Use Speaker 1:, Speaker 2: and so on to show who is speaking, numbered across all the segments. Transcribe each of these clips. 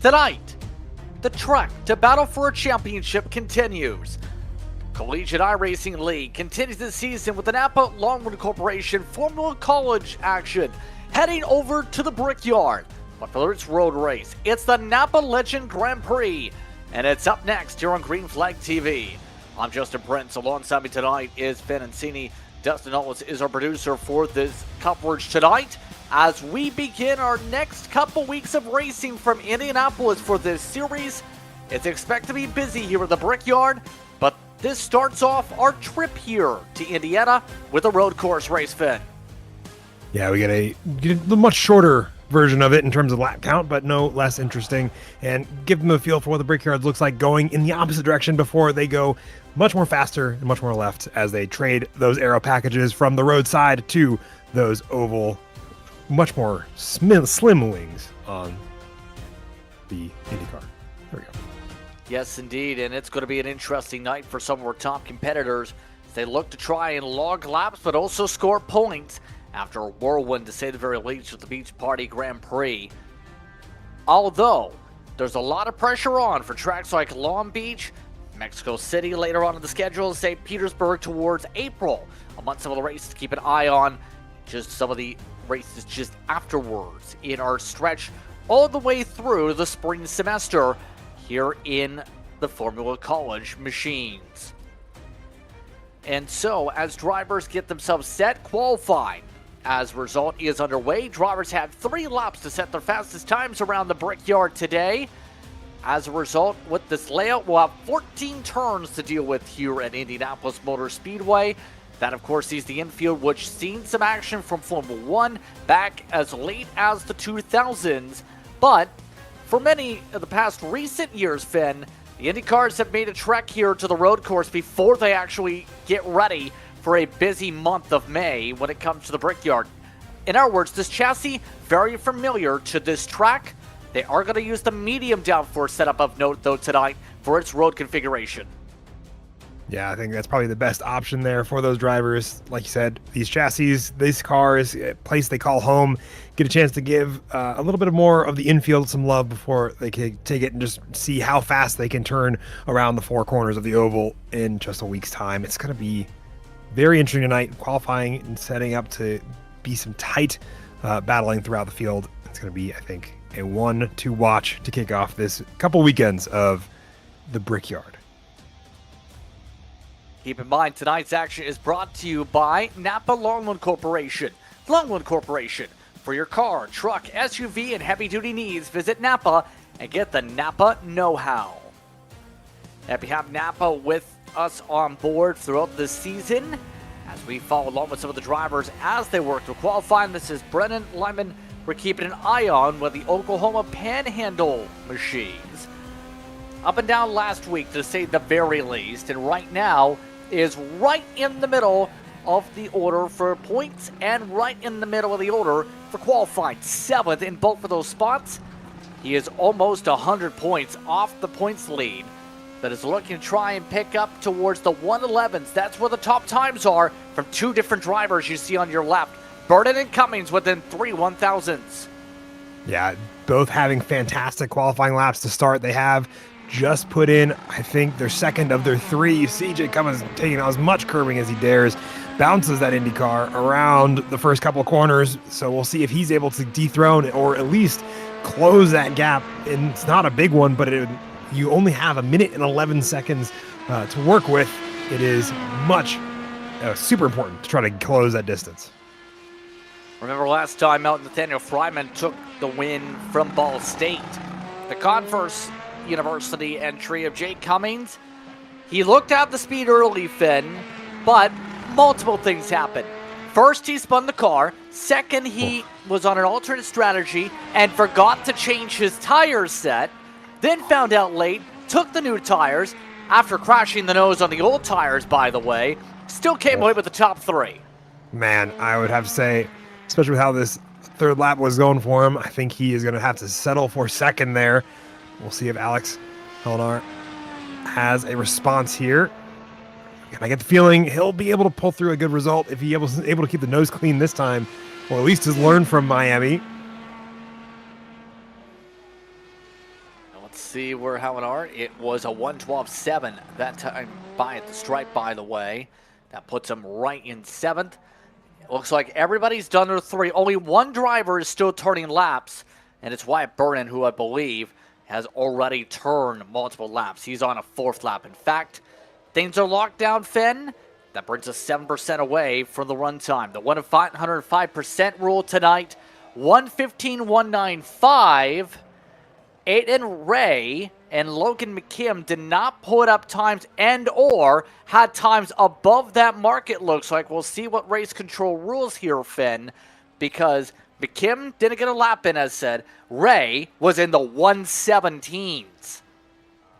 Speaker 1: Tonight, the trek to battle for a championship continues. Collegiate iRacing League continues the season with the NAPA Longland Corporation Formula College action, heading over to the Brickyard. But for its road race, it's the NAPA Legend Grand Prix, and it's up next here on Green Flag TV. I'm Justin Prince. Alongside me tonight is Finn Ancini. Dustin Ellis is our producer for this coverage tonight as we begin our next couple weeks of racing from Indianapolis for this series. It's expected to be busy here at the Brickyard, but this starts off our trip here to Indiana with a road course race, Finn.
Speaker 2: Yeah, we get a much shorter version of it in terms of lap count, but no less interesting, and give them a feel for what the Brickyard looks like going in the opposite direction before they go much more faster and much more left as they trade those aero packages from the roadside to those oval, much more slim wings on the Indycar. There we go.
Speaker 1: Yes, indeed, and it's going to be an interesting night for some of our top competitors as they look to try and log laps but also score points after a whirlwind, to say the very least, with the Beach Party Grand Prix. Although, there's a lot of pressure on for tracks like Long Beach, Mexico City later on in the schedule, St. Petersburg towards April, among some of the races to keep an eye on, just some of the races just afterwards in our stretch all the way through the spring semester here in the Formula College machines. And so, as drivers get themselves set, qualifying as a result is underway. Drivers had 3 laps to set their fastest times around the Brickyard today. As a result, with this layout, we'll have 14 turns to deal with here at Indianapolis Motor Speedway. That, of course, sees the infield, which seen some action from Formula 1 back as late as the 2000s. But for many of the past recent years, Finn, the IndyCars have made a trek here to the road course before they actually get ready for a busy month of May when it comes to the Brickyard. In other words, this chassis, very familiar to this track. They are going to use the medium downforce setup of note, though, tonight for its road configuration.
Speaker 2: Yeah, I think that's probably the best option there for those drivers. Like you said, these chassis, these cars, a place they call home, get a chance to give a little bit more of the infield some love before they can take it and just see how fast they can turn around the 4 corners of the oval in just a week's time. It's going to be very interesting tonight, qualifying and setting up to be some tight battling throughout the field. It's going to be, I think, a one to watch to kick off this couple weekends of the Brickyard.
Speaker 1: Keep in mind, tonight's action is brought to you by NAPA Longland Corporation. Longland Corporation. For your car, truck, SUV, and heavy-duty needs, visit NAPA and get the NAPA know-how. Happy to have NAPA with us on board throughout this season as we follow along with some of the drivers as they work through qualifying. This is Brennan Lyman we're keeping an eye on with the Oklahoma Panhandle machines. Up and down last week, to say the very least, and right now is right in the middle of the order for points and right in the middle of the order for qualifying. 7th in both of those spots. He is almost 100 points off the points lead that is looking to try and pick up towards the 111s. That's where the top times are from 2 different drivers you see on your left. Burden and Cummings within 3 1,000s.
Speaker 2: Yeah, both having fantastic qualifying laps to start. They have just put in, I think, their second of their 3. CJ Cummins taking as much curbing as he dares, bounces that IndyCar around the first couple of corners. So we'll see if he's able to dethrone or at least close that gap. And it's not a big one, but you only have 1 minute and 11 seconds to work with. It is super important to try to close that distance.
Speaker 1: Remember last time out, Nathaniel Fryman took the win from Ball State. The Converse University entry of Jake Cummings, he looked at the speed early, Finn, but multiple things happened. First, he spun the car. Second, he was on an alternate strategy and forgot to change his tire set. Then found out late, took the new tires, after crashing the nose on the old tires, by the way, still came away with the top 3.
Speaker 2: Man, I would have to say, especially with how this 3rd lap was going for him, I think he is going to have to settle for 2nd there. We'll see if Alex Helenar has a response here. And I get the feeling he'll be able to pull through a good result if he's able to keep the nose clean this time, or at least has learned from Miami.
Speaker 1: see where how it are. It was a 1:12.7 that time by at the stripe, by the way. That puts him right in 7th. It looks like everybody's done their 3. Only one driver is still turning laps, and it's Wyatt Burton, who I believe has already turned multiple laps. He's on a 4th lap. In fact, things are locked down, Finn. That brings us 7% away from the run time. The 105% rule tonight, 1:15.195. Aiden Ray and Logan McKim did not put up times and or had times above that mark, it looks like. We'll see what race control rules here, Finn, because McKim didn't get a lap in, as said. Ray was in the 117s.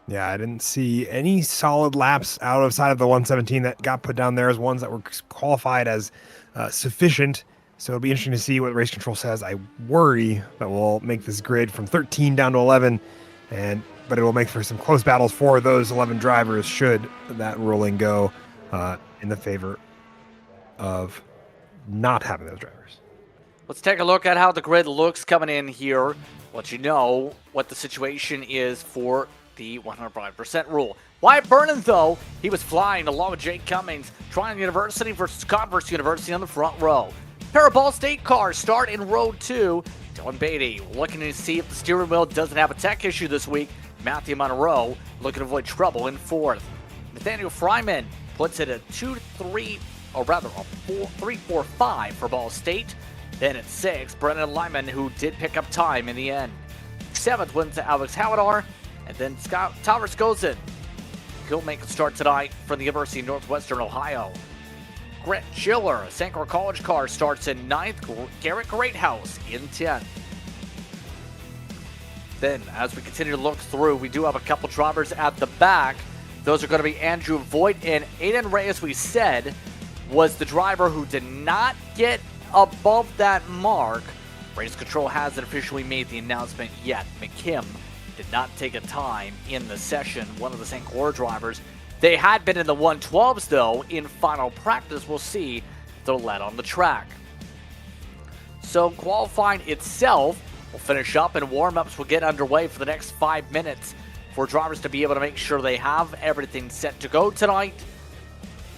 Speaker 2: Yeah, I didn't see any solid laps outside of the 117 that got put down there as ones that were qualified as sufficient. So it'll be interesting to see what race control says. I worry that we'll make this grid from 13 down to 11, but it will make for some close battles for those 11 drivers should that ruling go in the favor of not having those drivers.
Speaker 1: Let's take a look at how the grid looks coming in here. Let you know what the situation is for the 105% rule. Wyatt Burton, though, he was flying along with Jake Cummings, Tryon University versus Converse University on the front row. Pair of Ball State cars start in row 2. Dylan Beatty looking to see if the steering wheel doesn't have a tech issue this week. Matthew Monroe looking to avoid trouble in 4th. Nathaniel Fryman puts it at 2-3, or rather a 3-4-5 for Ball State. Then at 6, Brennan Lyman, who did pick up time in the end. 7th wins to Alex Hawadar, and then Scott Towers goes in. He'll make a start tonight from the University of Northwestern Ohio. Grant Schiller, a St. Clair College car, starts in 9th. Garrett Greathouse in 10th. Then, as we continue to look through, we do have a couple drivers at the back. Those are going to be Andrew Voigt and Aiden Ray, as we said, was the driver who did not get above that mark. Race control hasn't officially made the announcement yet. McKim did not take a time in the session, one of the St. Clair drivers. They had been in the 112s, though, in final practice. We'll see if they'll let on the track. So qualifying itself will finish up, and warm-ups will get underway for the next 5 minutes for drivers to be able to make sure they have everything set to go tonight.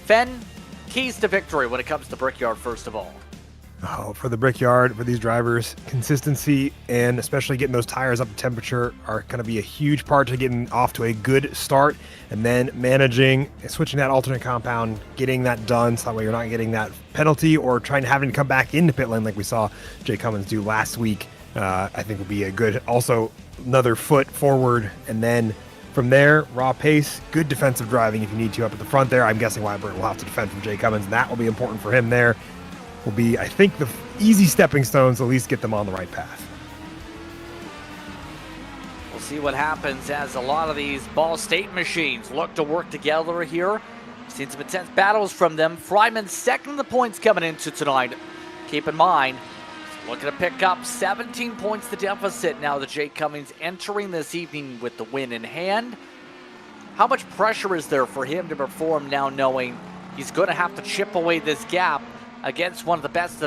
Speaker 1: Fenn, keys to victory when it comes to Brickyard, first of all.
Speaker 2: Oh, for the Brickyard, for these drivers, consistency and especially getting those tires up to temperature are going to be a huge part to getting off to a good start, and then managing, switching that alternate compound, getting that done so that way you're not getting that penalty or having to come back into pit lane like we saw Jay Cummins do last week. I think will be a good, also another foot forward, and then from there, raw pace, good defensive driving if you need to up at the front there. I'm guessing Wyatt Burton will have to defend from Jay Cummins, and that will be important for him there. Will be, I think, the easy stepping stones to at least get them on the right path.
Speaker 1: We'll see what happens as a lot of these Ball State machines look to work together here. Seen some intense battles from them. Fryman second in the points coming into tonight. Keep in mind, looking to pick up 17 points the deficit now that Jake Cummings entering this evening with the win in hand. How much pressure is there for him to perform now, knowing he's going to have to chip away this gap against one of the best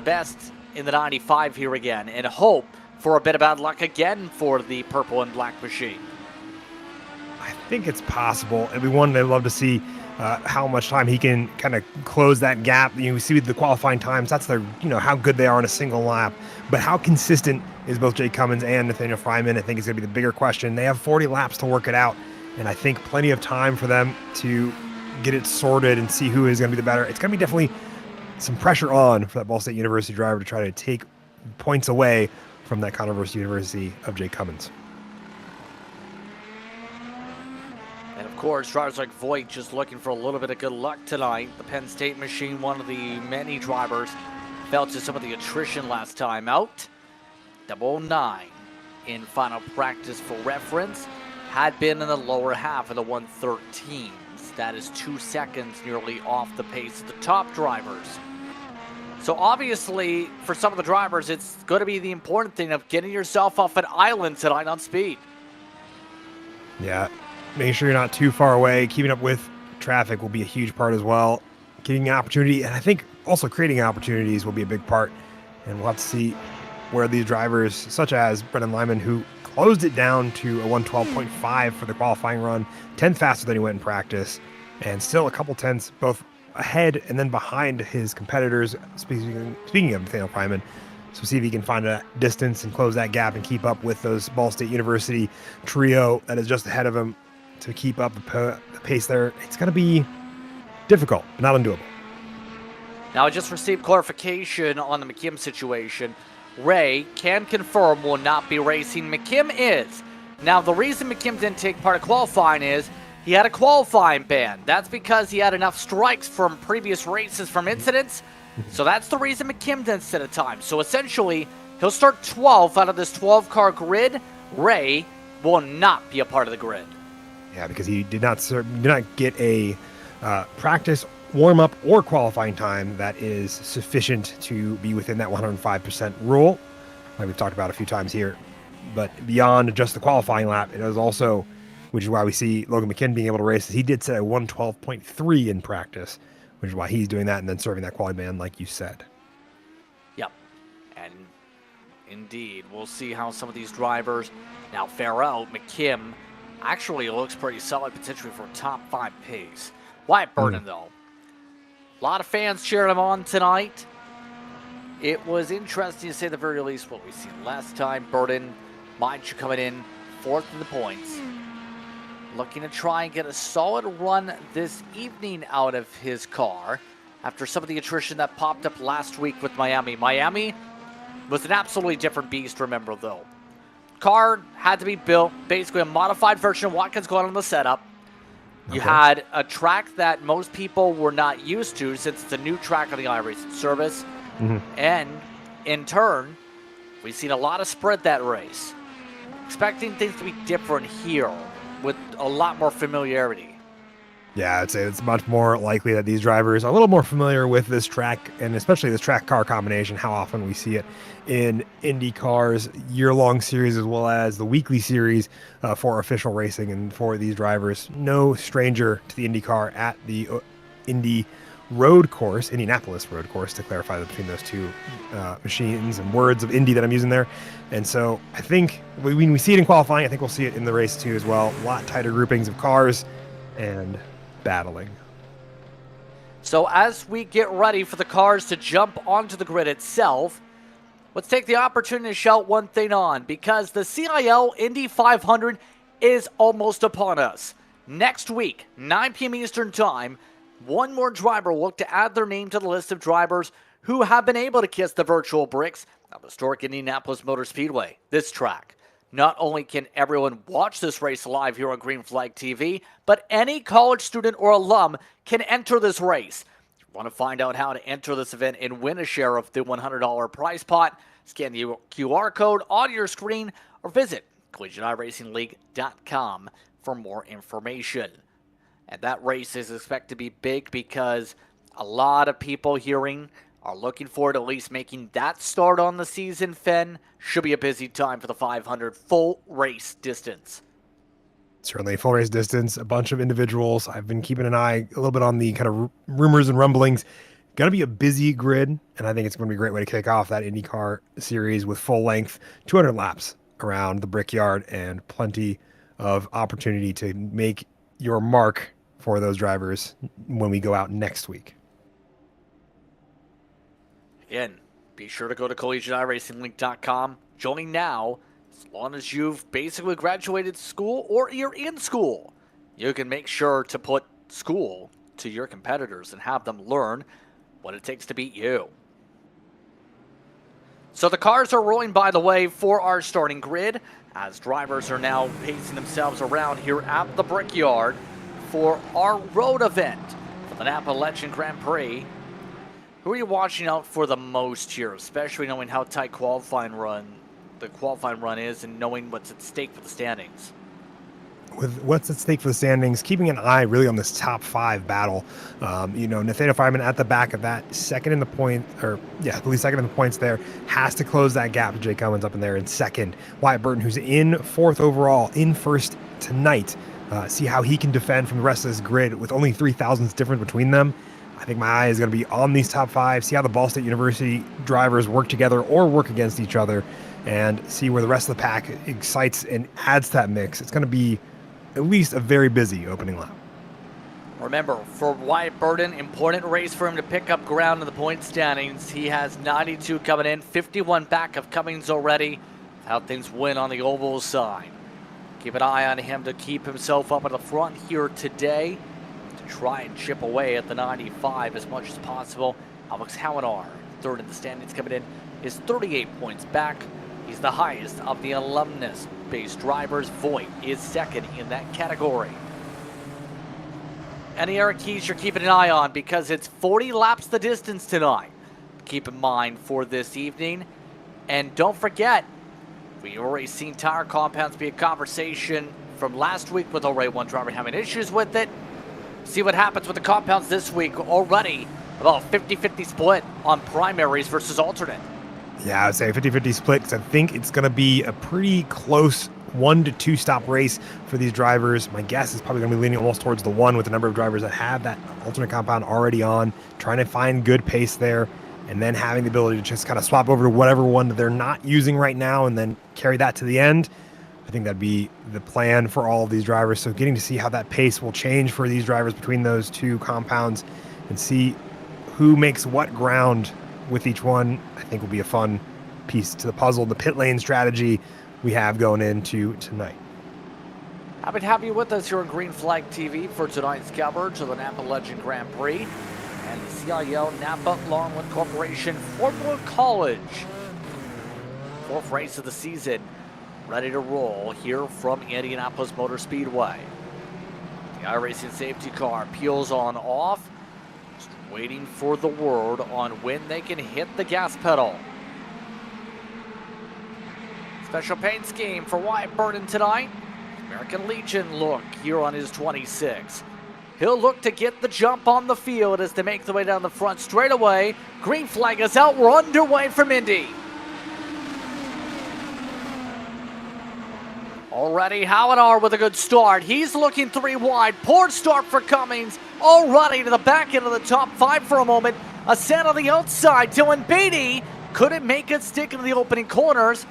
Speaker 1: in the 95 here again, and hope for a bit of bad luck again for the purple and black machine?
Speaker 2: I think it's possible. It'd be one I'd love to see how much time he can kind of close that gap. You see the qualifying times, that's their, how good they are in a single lap. But how consistent is both Jay Cummins and Nathaniel Fryman, I think is going to be the bigger question. They have 40 laps to work it out, and I think plenty of time for them to get it sorted and see who is going to be the better. It's going to be definitely some pressure on for that Ball State University driver to try to take points away from that Converse University of Jay Cummins.
Speaker 1: And of course, drivers like Voigt just looking for a little bit of good luck tonight. The Penn State machine, one of the many drivers, fell to some of the attrition last time out. 009 in final practice for reference. Had been in the lower half of the 113s. That is 2 seconds nearly off the pace of the top drivers. So obviously, for some of the drivers, it's going to be the important thing of getting yourself off an island tonight on speed.
Speaker 2: Yeah, making sure you're not too far away. Keeping up with traffic will be a huge part as well. Getting an opportunity, and I think also creating opportunities will be a big part. And we'll have to see where these drivers, such as Brendan Lyman, who closed it down to a 112.5 for the qualifying run, 10th faster than he went in practice, and still a couple tenths both ahead and then behind his competitors. Speaking of Nathaniel Pryman, so see if he can find a distance and close that gap and keep up with those Ball State University trio that is just ahead of him to keep up the pace there. It's going to be difficult, but not undoable.
Speaker 1: Now, I just received clarification on the McKim situation. Ray can confirm will not be racing. McKim is. Now, the reason McKim didn't take part of qualifying is he had a qualifying ban. That's because he had enough strikes from previous races from incidents. So that's the reason McKim didn't set a time. So essentially, he'll start 12th out of this 12-car grid. Ray will not be a part of the grid.
Speaker 2: Yeah, because he did not get a practice, warm-up, or qualifying time that is sufficient to be within that 105% rule, like we've talked about a few times here. But beyond just the qualifying lap, it is also, which is why we see Logan McKinn being able to race. He did set a 112.3 in practice, which is why he's doing that and then serving that quality ban, like you said.
Speaker 1: Yep. And indeed, we'll see how some of these drivers now fare out. McKim actually looks pretty solid, potentially for a top 5 pace. Wyatt Burton, though. A lot of fans cheering him on tonight. It was interesting to say the very least what we seen last time. Burton, mind you, coming in 4th in the points. Looking to try and get a solid run this evening out of his car after some of the attrition that popped up last week with Miami. Miami was an absolutely different beast, remember, though. Car had to be built, basically a modified version of Watkins going on the setup. You had a track that most people were not used to since it's a new track on the iRacing service. And in turn, we've seen a lot of spread that race. Expecting things to be different here with a lot more familiarity.
Speaker 2: Yeah, I'd say it's much more likely that these drivers are a little more familiar with this track, and especially this track car combination, how often we see it in Indycar's year-long series as well as the weekly series for official racing. And for these drivers, no stranger to the Indycar at the Indy road course, Indianapolis road course, to clarify between those two machines and words of Indy that I'm using there. And so I think when we see it in qualifying, I think we'll see it in the race too as well. A lot tighter groupings of cars and battling.
Speaker 1: So as we get ready for the cars to jump onto the grid itself, let's take the opportunity to shout one thing on, because the CIL Indy 500 is almost upon us. Next week, 9 p.m. Eastern Time, one more driver will look to add their name to the list of drivers who have been able to kiss the virtual bricks of historic Indianapolis Motor Speedway, this track. Not only can everyone watch this race live here on Green Flag TV, but any college student or alum can enter this race. If you want to find out how to enter this event and win a share of the $100 prize pot, scan the QR code on your screen or visit CollegiateIRacingLeague.com for more information. And that race is expected to be big because a lot of people hearing are looking forward to at least making that start on the season. Fenn, should be a busy time for the 500 full race distance.
Speaker 2: Certainly full race distance, a bunch of individuals. I've been keeping an eye a little bit on the kind of rumors and rumblings. Going to be a busy grid, and I think it's going to be a great way to kick off that IndyCar series with full length, 200 laps around the Brickyard and plenty of opportunity to make your mark for those drivers when we go out next week.
Speaker 1: Again, be sure to go to CollegiateIRacingLeague.com. Join now. As long as you've basically graduated school or you're in school, you can make sure to put school to your competitors and have them learn what it takes to beat you. So the cars are rolling by the way for our starting grid as drivers are now pacing themselves around here at the Brickyard for our road event for the NAPA Legend Grand Prix. Who are you watching out for the most here, especially knowing how tight the qualifying run is and knowing what's at stake for the standings?
Speaker 2: With what's at stake for the standings, keeping an eye really on this top 5 battle. Nathaniel Pryman at the back of that, second in the points there, has to close that gap to Jake Cummins up in there in second. Wyatt Burton, who's in 4th overall, in first tonight. See how he can defend from the rest of this grid with only 3 thousandths difference between them. I think my eye is going to be on these top 5, see how the Ball State University drivers work together or work against each other, and see where the rest of the pack excites and adds to that mix. It's going to be at least a very busy opening lap.
Speaker 1: Remember, for Wyatt Burton, important race for him to pick up ground in the point standings. He has 92 coming in, 51 back of Cummings already. How things win on the oval side. Keep an eye on him to keep himself up at the front here today, to try and chip away at the 95 as much as possible. Alex Hallinar, third in the standings, coming in, is 38 points back. He's the highest of the alumnus-based drivers. Voigt is second in that category. Any Eric Keys you're keeping an eye on, because it's 40 laps the distance tonight. Keep in mind for this evening. And don't forget, we've already seen tire compounds be a conversation from last week with already one driver having issues with it. See what happens with the compounds this week. Already about 50-50 split on primaries versus alternate.
Speaker 2: Yeah, I would say a 50-50 split, because I think it's going to be a pretty close 1 to 2 stop race for these drivers. My guess is probably going to be leaning almost towards the 1, with the number of drivers that have that alternate compound already on, trying to find good pace there, and then having the ability to just kind of swap over to whatever one that they're not using right now and then carry that to the end. I think that'd be the plan for all of these drivers. So getting to see how that pace will change for these drivers between those two compounds and see who makes what ground with each one, I think will be a fun piece to the puzzle, the pit lane strategy we have going into tonight.
Speaker 1: Happy to have you with us here on Green Flag TV for tonight's coverage of the NAPA Legend Grand Prix and the CIL NAPA Longland Corporation Formula College. Fourth race of the season, ready to roll here from Indianapolis Motor Speedway. The iRacing safety car peels on off, just waiting for the word on when they can hit the gas pedal. Special paint scheme for Wyatt Burton tonight. American Legion look here on his 26. He'll look to get the jump on the field as they make the way down the front straightaway. Green flag is out. We're underway from Indy. Already Hallinar with a good start. He's looking 3 wide. Poor start for Cummings. Already to the back end of the top 5 for a moment. A set on the outside. Dylan Beatty couldn't make it stick into the opening corners.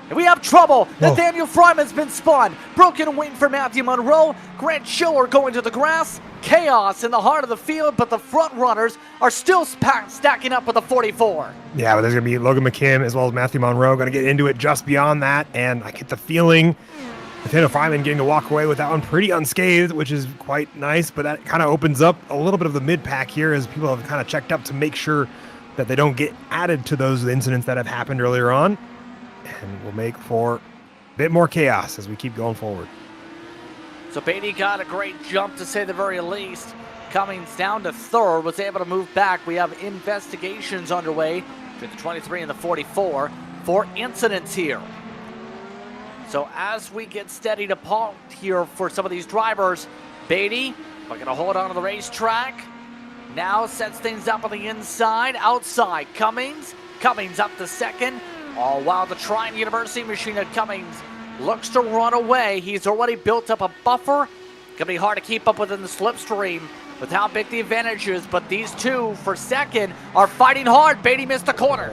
Speaker 1: And we have trouble. Nathaniel Fryman's been spun. Broken wing for Matthew Monroe. Grant Schiller going to the grass. Chaos in the heart of the field, but the front runners are still stacking up with a 44.
Speaker 2: Yeah, but there's going to be Logan McKim as well as Matthew Monroe going to get into it just beyond that. And I get the feeling Nathaniel Fryman getting to walk away with that one pretty unscathed, which is quite nice. But that kind of opens up a little bit of the mid-pack here as people have kind of checked up to make sure that they don't get added to those incidents that have happened earlier on. And will make for a bit more chaos as we keep going forward.
Speaker 1: So Beatty got a great jump, to say the very least. Cummings down to third, was able to move back. We have investigations underway between the 23 and the 44 for incidents here. So as we get steady to halt here for some of these drivers, Beatty, we're going to hold on to the racetrack. Now sets things up on the inside, outside Cummings. Cummings up to second. All while the Trine University machine at Cummings looks to run away. He's already built up a buffer. Gonna be hard to keep up with in the slipstream with how big the advantage is, but these two for second are fighting hard. Beatty missed the corner.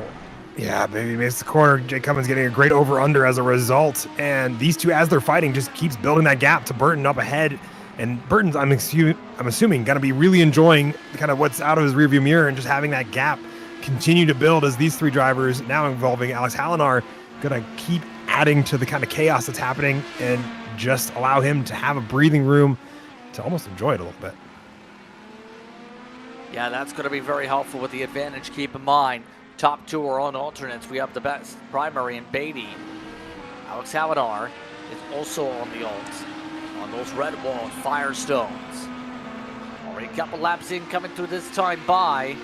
Speaker 2: Yeah, Beatty missed the corner. Jake Cummins getting a great over-under as a result. And these two, as they're fighting, just keeps building that gap to Burton up ahead. And Burton's, I'm assuming, gonna be really enjoying kind of what's out of his rearview mirror and just having that gap continue to build as these 3 drivers, now involving Alex Hallinar, going to keep adding to the kind of chaos that's happening and just allow him to have a breathing room to almost enjoy it a little bit.
Speaker 1: Yeah, that's going to be very helpful with the advantage. Keep in mind, top 2 are on alternates. We have the best primary in Beatty. Alex Hallinar is also on the alt, on those red wall Firestones. Already a couple laps in coming through this time by.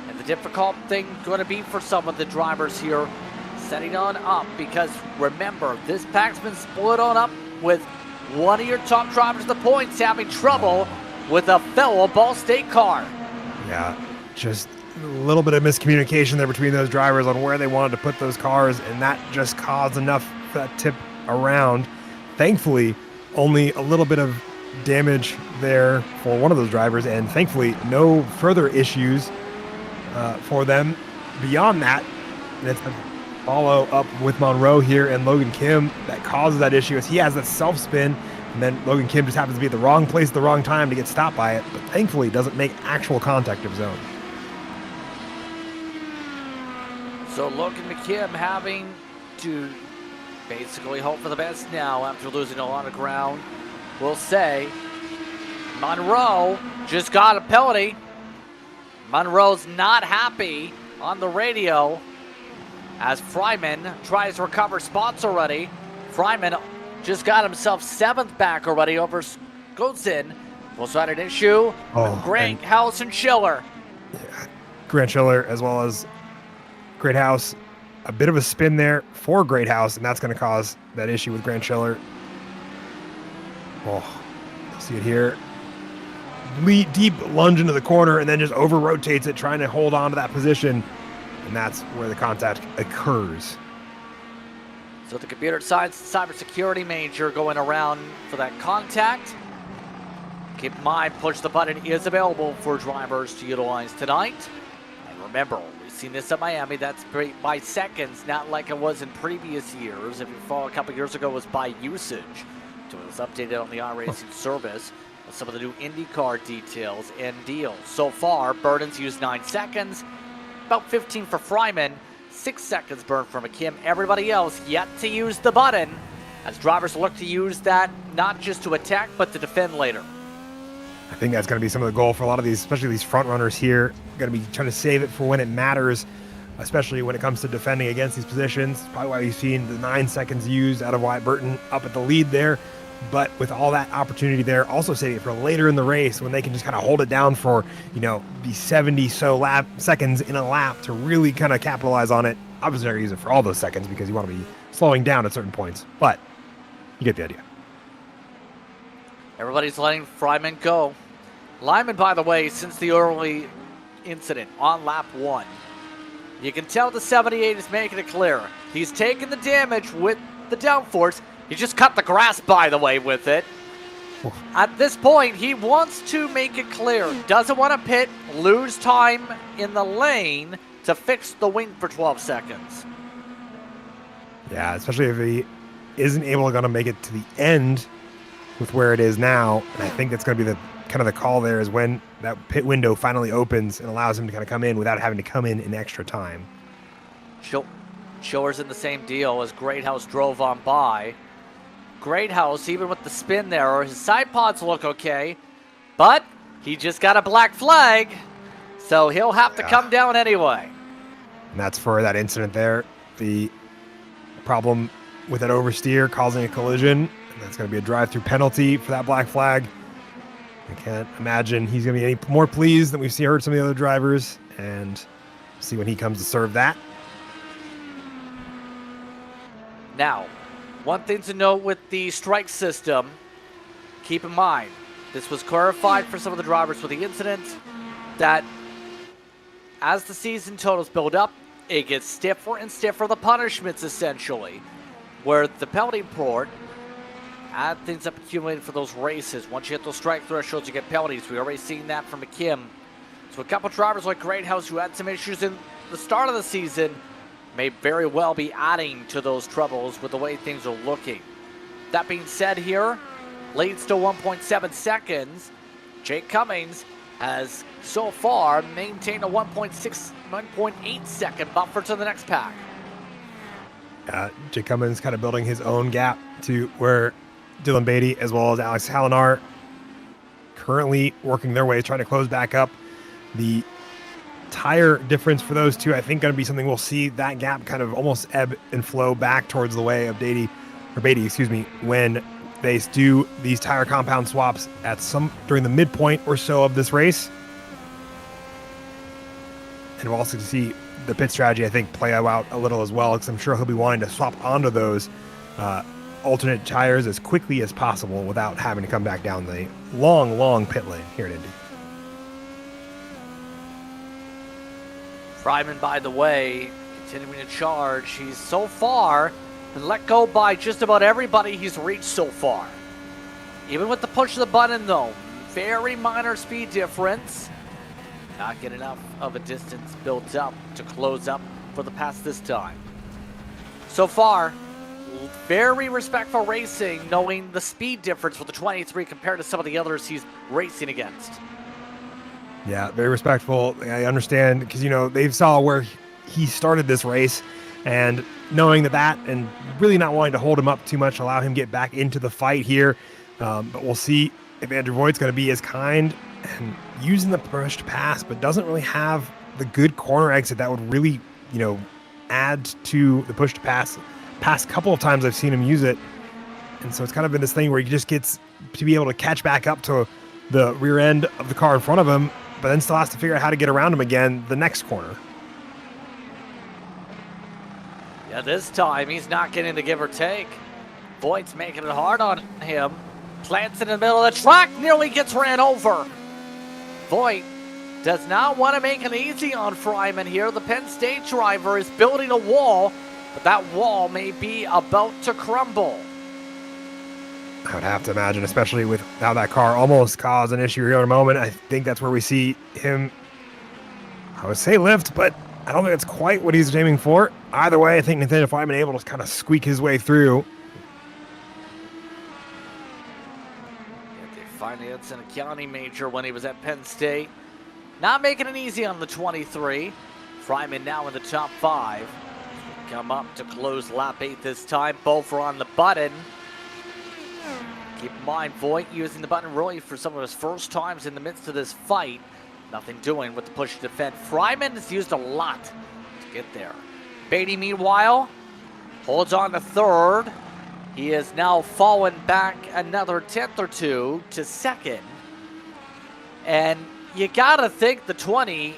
Speaker 1: And the difficult thing going to be for some of the drivers here, setting on up, because remember, this pack's been split on up with one of your top drivers at the points having trouble with a fellow Ball State car.
Speaker 2: Yeah, just a little bit of miscommunication there between those drivers on where they wanted to put those cars, and that just caused enough for that tip around. Thankfully, only a little bit of damage there for one of those drivers, and thankfully no further issues for them beyond that. follow up with Monroe here and Logan Kim that causes that issue as he has that self spin, and then Logan Kim just happens to be at the wrong place at the wrong time to get stopped by it, but thankfully doesn't make actual contact of his own.
Speaker 1: So Logan McKim having to basically hope for the best now after losing a lot of ground. We'll say Monroe just got a penalty. Monroe's not happy on the radio as Fryman tries to recover spots already. Fryman just got himself 7th back already over Scotzen. Also had an issue with Grant House and Schiller.
Speaker 2: Yeah, Grant Schiller as well as Great House. A bit of a spin there for Great House, and that's going to cause that issue with Grant Schiller. Oh, see it here. Deep lunge into the corner and then just over rotates it, trying to hold on to that position. And that's where the contact occurs.
Speaker 1: So the computer science cybersecurity major going around for that contact. Keep in mind, push the button is available for drivers to utilize tonight. And remember, we've seen this at Miami. That's by seconds, not like it was in previous years. If you follow a couple years ago, it was by usage. So it was updated on the iRacing service. Some of the new IndyCar details and deals. So far, Burden's used 9 seconds, about 15 for Fryman, 6 seconds burned for McKim. Everybody else yet to use the button as drivers look to use that not just to attack, but to defend later.
Speaker 2: I think that's going to be some of the goal for a lot of these, especially these front runners here. Going to be trying to save it for when it matters, especially when it comes to defending against these positions. Probably why we've seen the 9 seconds used out of Wyatt Burton up at the lead there. But with all that opportunity there, also saving it for later in the race when they can just kind of hold it down for, the 70 so seconds in a lap to really kind of capitalize on it. Obviously, not going to use it for all those seconds because you want to be slowing down at certain points, but you get the idea.
Speaker 1: Everybody's letting Fryman go. Lyman, by the way, since the early incident on lap 1, you can tell the 78 is making it clear. He's taking the damage with the downforce. He just cut the grass, by the way, with it. At this point, he wants to make it clear. Doesn't want to pit, lose time in the lane to fix the wing for 12 seconds.
Speaker 2: Yeah, especially if he isn't able to make it to the end with where it is now. And I think that's going to be the call there is when that pit window finally opens and allows him to kind of come in without having to come in extra time.
Speaker 1: Schiller's in the same deal as Greathouse drove on by. Greathouse, even with the spin there, his side pods look okay, but he just got a black flag, so he'll have to come down anyway.
Speaker 2: And that's for that incident there. The problem with that oversteer causing a collision, and that's going to be a drive-through penalty for that black flag. I can't imagine he's going to be any more pleased than we've heard some of the other drivers, and see when he comes to serve that.
Speaker 1: Now, one thing to note with the strike system, keep in mind, this was clarified for some of the drivers with the incident, that as the season totals build up, it gets stiffer and stiffer, the punishments essentially, where the penalty report add things up accumulated for those races. Once you hit those strike thresholds, you get penalties. We've already seen that from McKim. So a couple drivers like Greathouse who had some issues in the start of the season may very well be adding to those troubles with the way things are looking. That being said here, leads to 1.7 seconds. Jake Cummings has so far maintained a 1.8 second buffer to the next pack.
Speaker 2: Jake Cummings kind of building his own gap to where Dylan Beatty as well as Alex Hallinar currently working their way, trying to close back up. The tire difference for those two, I think, going to be something we'll see that gap kind of almost ebb and flow back towards the way of Beatty, when they do these tire compound swaps at during the midpoint or so of this race. And we'll also see the pit strategy, I think, play out a little as well, because I'm sure he'll be wanting to swap onto those alternate tires as quickly as possible without having to come back down the long pit lane here at Indy.
Speaker 1: Fryman, by the way, continuing to charge. He's so far been let go by just about everybody he's reached so far. Even with the push of the button, though, very minor speed difference. Not get enough of a distance built up to close up for the pass this time. so far, very respectful racing, knowing the speed difference with the 23 compared to some of the others he's racing against.
Speaker 2: Yeah, very respectful. I understand because, they saw where he started this race, and knowing that and really not wanting to hold him up too much, allow him get back into the fight here. But we'll see if Andrew Voigt's going to be as kind and using the push to pass, but doesn't really have the good corner exit that would really, add to the push to pass. Past couple of times I've seen him use it. And so it's kind of been this thing where he just gets to be able to catch back up to the rear end of the car in front of him, but then still has to figure out how to get around him again the next corner.
Speaker 1: Yeah, this time he's not getting the give or take. Voigt's making it hard on him. Plants in the middle of the track, nearly gets ran over. Voigt does not want to make it easy on Fryman here. The Penn State driver is building a wall, but that wall may be about to crumble.
Speaker 2: I would have to imagine, especially with how that car almost caused an issue here in a moment. I think that's where we see him, I would say lift, but I don't think it's quite what he's aiming for. Either way, I think Nathaniel Fryman able to kind of squeak his way through.
Speaker 1: They financed in a county major when he was at Penn State. Not making it easy on the 23. Fryman now in the top 5. Come up to close lap 8 this time. Both are on the button. Keep in mind, Voigt using the button really for some of his first times in the midst of this fight. Nothing doing with the push to defend. Fryman has used a lot to get there. Beatty, meanwhile, holds on to third. He has now fallen back another 10th or 2 to second. And you gotta think the 20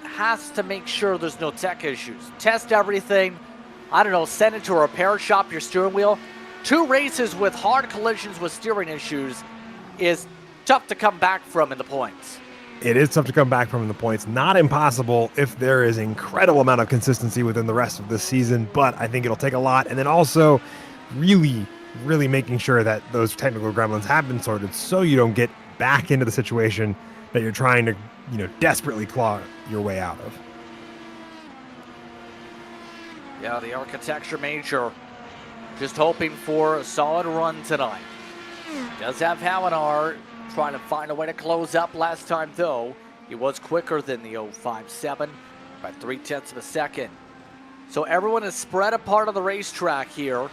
Speaker 1: has to make sure there's no tech issues. Test everything. I don't know, send it to a repair shop, your steering wheel. 2 races with hard collisions with steering issues is tough to come back from in the points.
Speaker 2: It is tough to come back from in the points. Not impossible if there is incredible amount of consistency within the rest of the season, but I think it'll take a lot. And then also really, really making sure that those technical gremlins have been sorted so you don't get back into the situation that you're trying to, desperately claw your way out of.
Speaker 1: Yeah, the architecture major just hoping for a solid run tonight. Does have Hallinar trying to find a way to close up. Last time, though, he was quicker than the 057 by 0.3 of a second. So everyone is spread apart on the racetrack here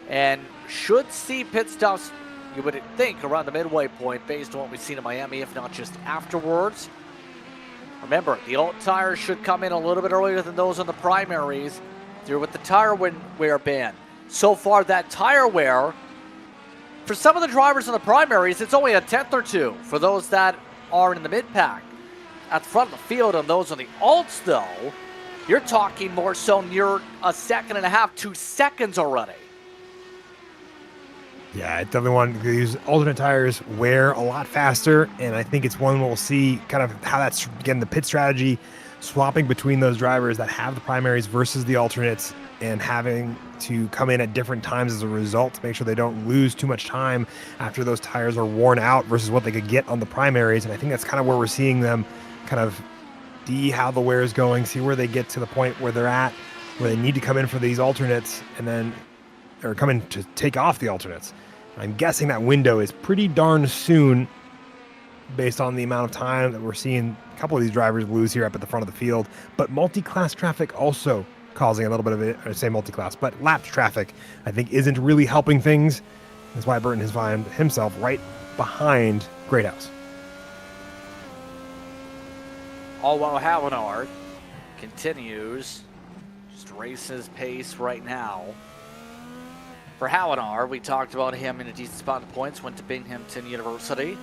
Speaker 1: and should see pit stops, you would think, around the midway point based on what we've seen in Miami, if not just afterwards. Remember, the alt tires should come in a little bit earlier than those on the primaries. They're with the tire wear ban. So far, that tire wear, for some of the drivers in the primaries, it's only a 10th or 2 for those that are in the mid-pack. At the front of the field, on those on the alts, though, you're talking more so near a 1.5 seconds, 2 seconds already.
Speaker 2: Yeah, I definitely want to use alternate tires wear a lot faster, and I think it's one we'll see kind of how that's, again, the pit strategy, swapping between those drivers that have the primaries versus the alternates and having to come in at different times as a result to make sure they don't lose too much time after those tires are worn out versus what they could get on the primaries. And I think that's kind of where we're seeing them kind of see how the wear is going, see where they get to the point where they're at, where they need to come in for these alternates and then, or come in to take off the alternates. I'm guessing that window is pretty darn soon based on the amount of time that we're seeing a couple of these drivers lose here up at the front of the field. But multi-class traffic also causing a little bit of it, I say multi-class, but lapped traffic, I think, isn't really helping things. That's why Burton has found himself right behind Greathouse.
Speaker 1: All while Hallinar continues, just races pace right now. For Hallinar, we talked about him in a decent spot in the points, went to Binghamton University.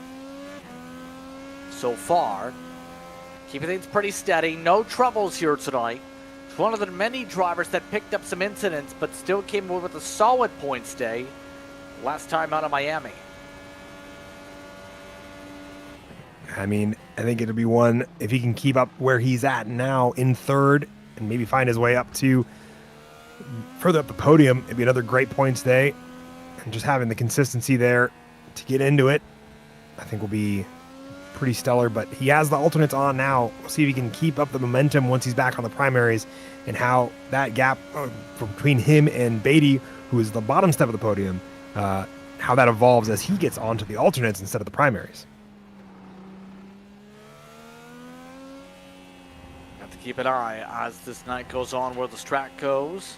Speaker 1: So far, keeping things pretty steady, no troubles here tonight. It's one of the many drivers that picked up some incidents, but still came away with a solid points day last time out of Miami.
Speaker 2: I mean, I think it'll be one, if he can keep up where he's at now in third and maybe find his way up to further up the podium, it'd be another great points day. And just having the consistency there to get into it, I think will be pretty stellar, but he has the alternates on now. We'll see if he can keep up the momentum once he's back on the primaries, and how that gap between him and Beatty, who is the bottom step of the podium, how that evolves as he gets onto the alternates instead of the primaries.
Speaker 1: Have to keep an eye as this night goes on where this track goes.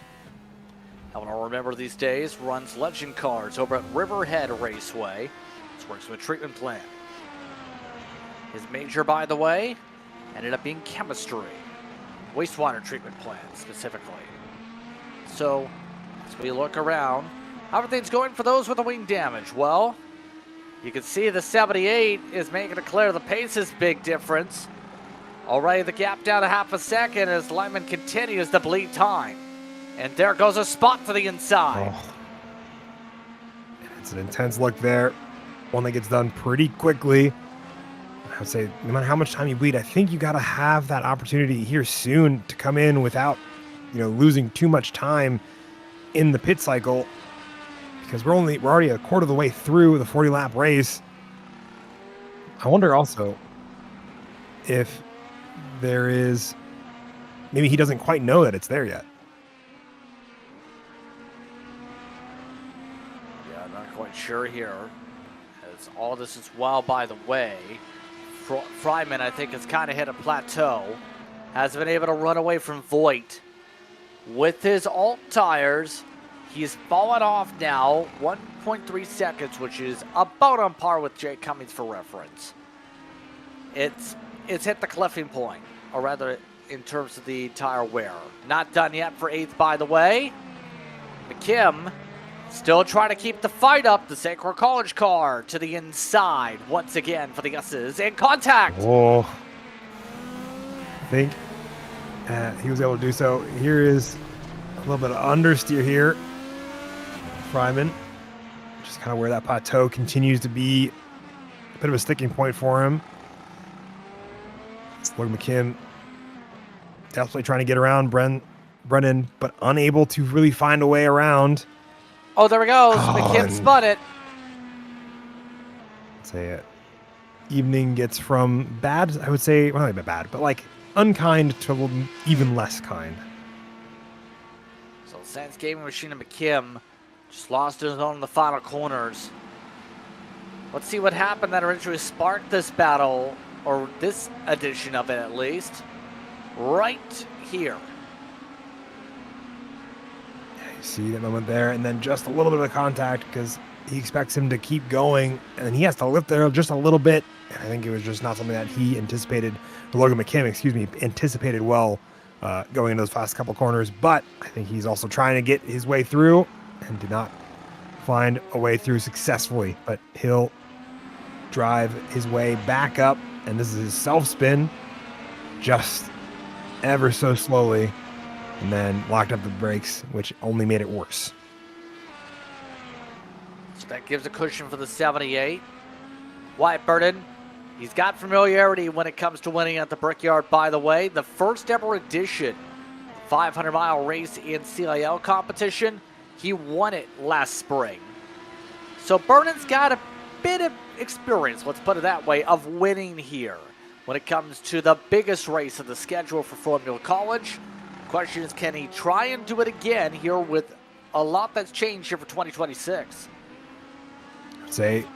Speaker 1: I want to remember these days, runs legend cars over at Riverhead Raceway. This works with a treatment plant. His major, by the way, ended up being chemistry. Wastewater treatment plant, specifically. So, as we look around, how are things going for those with the wing damage? Well, you can see the 78 is making it clear the pace is big difference. Already the gap down to half a second as Lyman continues to bleed time. And there goes a spot to the inside.
Speaker 2: Oh. It's an intense look there. One that gets done pretty quickly. I would say no matter how much time you bleed, I think you got to have that opportunity here soon to come in without, losing too much time in the pit cycle, because we're already a quarter of the way through the 40-lap race. I wonder also if there is, maybe he doesn't quite know that it's there yet.
Speaker 1: Yeah, I'm not quite sure here. As all this is well, by the way, Fryman, I think, has kind of hit a plateau. Has been able to run away from Voigt. With his alt tires, he's fallen off now 1.3 seconds, which is about on par with Jake Cummings for reference. It's hit the cliffing point, or rather in terms of the tire wear. Not done yet for 8th, by the way. McKim still trying to keep the fight up. The Sacred College car to the inside once again for the S's. In contact.
Speaker 2: Oh, I think he was able to do so. Here is a little bit of understeer here. Fryman, just kind of where that plateau continues to be a bit of a sticking point for him. Logan McKim definitely trying to get around Brennan, but unable to really find a way around.
Speaker 1: Oh, there he goes. McKim spun it.
Speaker 2: Say it. Evening gets from bad, I would say, well, not bad, but like unkind to even less kind.
Speaker 1: So Sands Gaming Machine and McKim just lost his own in the final corners. Let's see what happened that eventually sparked this battle, or this edition of it at least, right here.
Speaker 2: See that moment there, and then just a little bit of contact because he expects him to keep going, and he has to lift there just a little bit. And I think it was just not something that he anticipated, or Logan McKim, anticipated well going into those last couple corners. But I think he's also trying to get his way through and did not find a way through successfully. But he'll drive his way back up, and this is his self-spin, just ever so slowly. And then locked up the brakes, which only made it worse.
Speaker 1: So that gives a cushion for the 78. Wyatt Burton, he's got familiarity when it comes to winning at the Brickyard, by the way. The first ever edition, 500-mile race in CIL competition, he won it last spring. So Burton's got a bit of experience, let's put it that way, of winning here when it comes to the biggest race of the schedule for Formula College. Question is, can he try and do it again here with a lot that's changed here for 2026?
Speaker 2: I'd say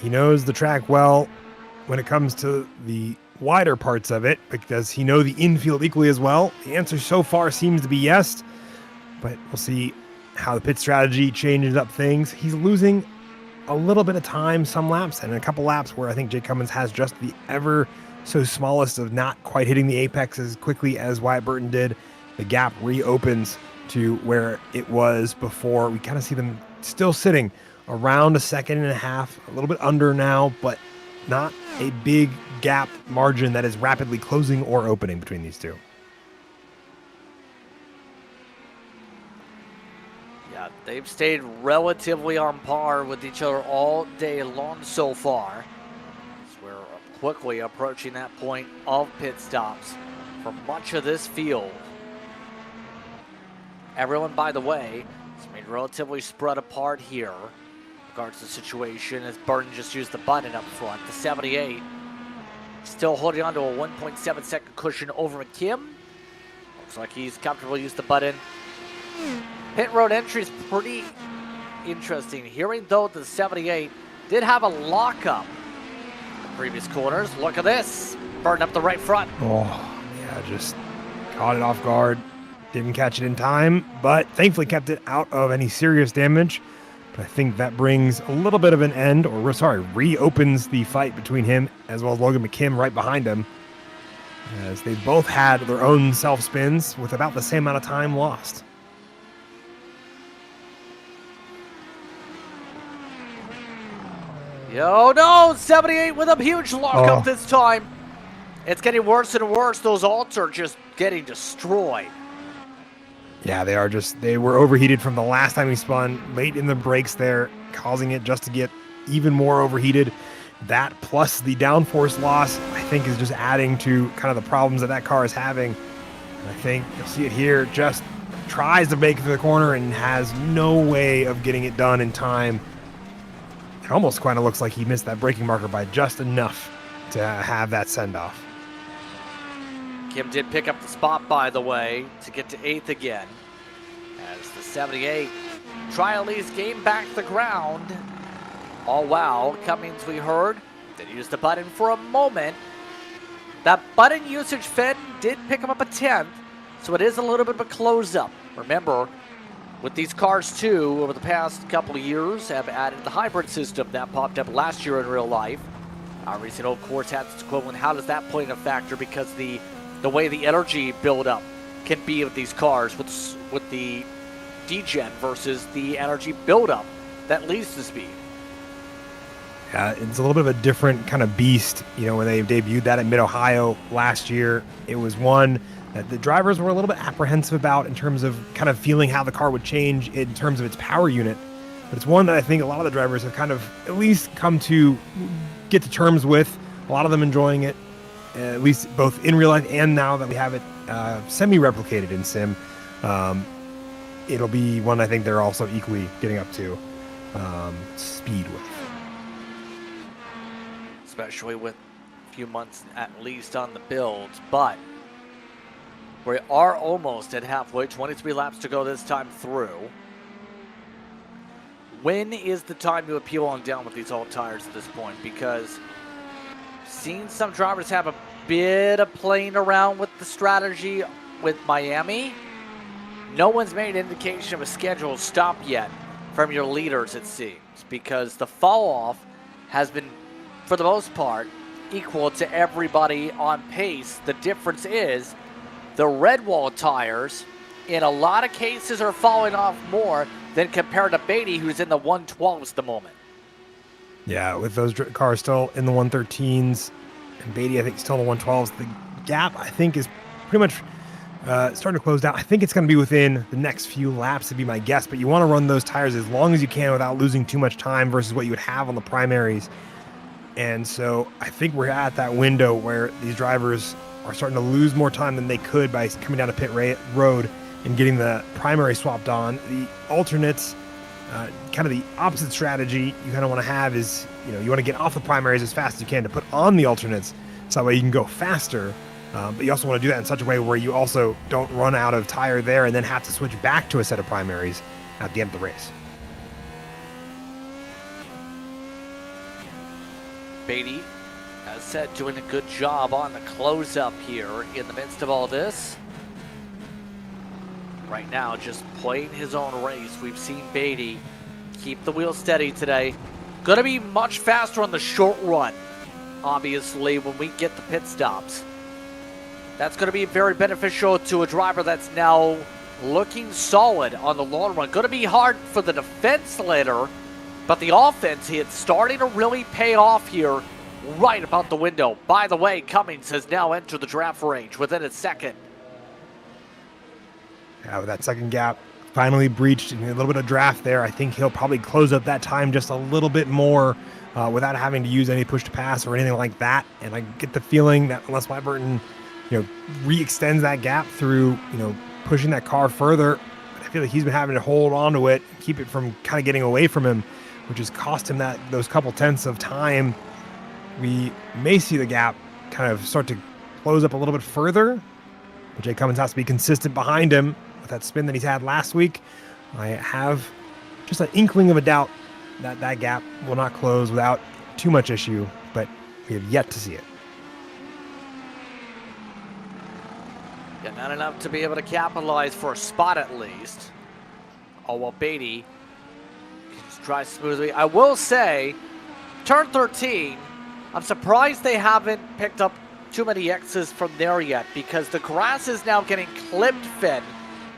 Speaker 2: he knows the track well when it comes to the wider parts of it, but does he know the infield equally as well? The answer so far seems to be yes, but we'll see how the pit strategy changes up things. He's losing a little bit of time some laps, and a couple laps where I think Jake Cummins has just the ever so smallest of not quite hitting the apex as quickly as Wyatt Burton did. The gap reopens to where it was before. We kind of see them still sitting around a second and a half, a little bit under now, but not a big gap margin that is rapidly closing or opening between these two.
Speaker 1: Yeah, they've stayed relatively on par with each other all day long so far. So we're quickly approaching that point of pit stops for much of this field. Everyone, by the way, has been relatively spread apart here in regards to the situation as Burton just used the button up front. The 78 Still holding on to a 1.7 second cushion over McKim. Looks like he's comfortable using the button. Pit road entry is pretty interesting. Hearing though the 78 did have a lockup in the previous corners. Look at this. Burning up the right front.
Speaker 2: Oh, yeah, just caught it off guard. Didn't catch it in time, but thankfully kept it out of any serious damage. But I think that brings a little bit of an end, or reopens the fight between him as well as Logan McKim right behind him, as they both had their own self-spins with about the same amount of time lost.
Speaker 1: Yo, no! 78 with a huge lockup this time. It's getting worse and worse. Those alts are just getting destroyed.
Speaker 2: Yeah, they were overheated from the last time he spun, late in the brakes there, causing it just to get even more overheated. That plus the downforce loss, I think, is just adding to kind of the problems that car is having. And I think you'll see it here, just tries to make it to the corner and has no way of getting it done in time. It almost kind of looks like he missed that braking marker by just enough to have that send-off.
Speaker 1: Kim did pick up the spot, by the way, to get to 8th again. As the 78 try at least gain back the ground. Oh, wow. Cummings, we heard, did use the button for a moment. That button usage, Fenn, did pick him up a 10th, so it is a little bit of a close-up. Remember, with these cars, too, over the past couple of years, have added the hybrid system that popped up last year in real life. iRacing, of course, has its equivalent. How does that play in a factor? Because the way the energy buildup can be with these cars with the degen versus the energy buildup that leads to speed.
Speaker 2: Yeah, it's a little bit of a different kind of beast. You know, when they debuted that at Mid-Ohio last year, it was one that the drivers were a little bit apprehensive about in terms of kind of feeling how the car would change in terms of its power unit. But it's one that I think a lot of the drivers have kind of at least come to get to terms with, a lot of them enjoying it, at least both in real life and now that we have it semi-replicated in sim. It'll be one I think they're also equally getting up to speed with.
Speaker 1: Especially with a few months at least on the builds, but we are almost at halfway, 23 laps to go this time through. When is the time to appeal on down with these alt tires at this point? Because seen some drivers have a bit of playing around with the strategy with Miami. No one's made an indication of a scheduled stop yet from your leaders, it seems, because the fall off has been, for the most part, equal to everybody on pace. The difference is the red wall tires, in a lot of cases, are falling off more than compared to Beatty, who's in the 112s at the moment.
Speaker 2: Yeah, with those cars still in the 113s, and Beatty, I think, still in the 112s. The gap, I think, is pretty much starting to close down. I think it's going to be within the next few laps, to be my guess, but you want to run those tires as long as you can without losing too much time versus what you would have on the primaries. And so I think we're at that window where these drivers are starting to lose more time than they could by coming down a pit road and getting the primary swapped on. The alternates, kind of the opposite strategy you kind of want to have is, you know, you want to get off the primaries as fast as you can to put on the alternates, so that way you can go faster. But you also want to do that in such a way where you also don't run out of tire there and then have to switch back to a set of primaries at the end of the race.
Speaker 1: Beatty, as said, doing a good job on the close-up here in the midst of all this. Right now, just playing his own race. We've seen Beatty keep the wheel steady today. Going to be much faster on the short run, obviously, when we get the pit stops. That's going to be very beneficial to a driver that's now looking solid on the long run. Going to be hard for the defense later, but the offense here starting to really pay off here right about the window. By the way, Cummings has now entered the draft range within a second.
Speaker 2: Yeah, with that second gap finally breached and a little bit of draft there, I think he'll probably close up that time just a little bit more without having to use any push to pass or anything like that. And I get the feeling that unless Wyburton, you know, re-extends that gap through, you know, pushing that car further, I feel like he's been having to hold on to it, keep it from kind of getting away from him, which has cost him those couple tenths of time. We may see the gap kind of start to close up a little bit further. But Jay Cummins has to be consistent behind him with that spin that he's had last week. I have just an inkling of a doubt that that gap will not close without too much issue, but we have yet to see it.
Speaker 1: Yeah, not enough to be able to capitalize for a spot at least. Oh, well, Beatty just drives smoothly. I will say, turn 13, I'm surprised they haven't picked up too many X's from there yet, because the grass is now getting clipped, Finn,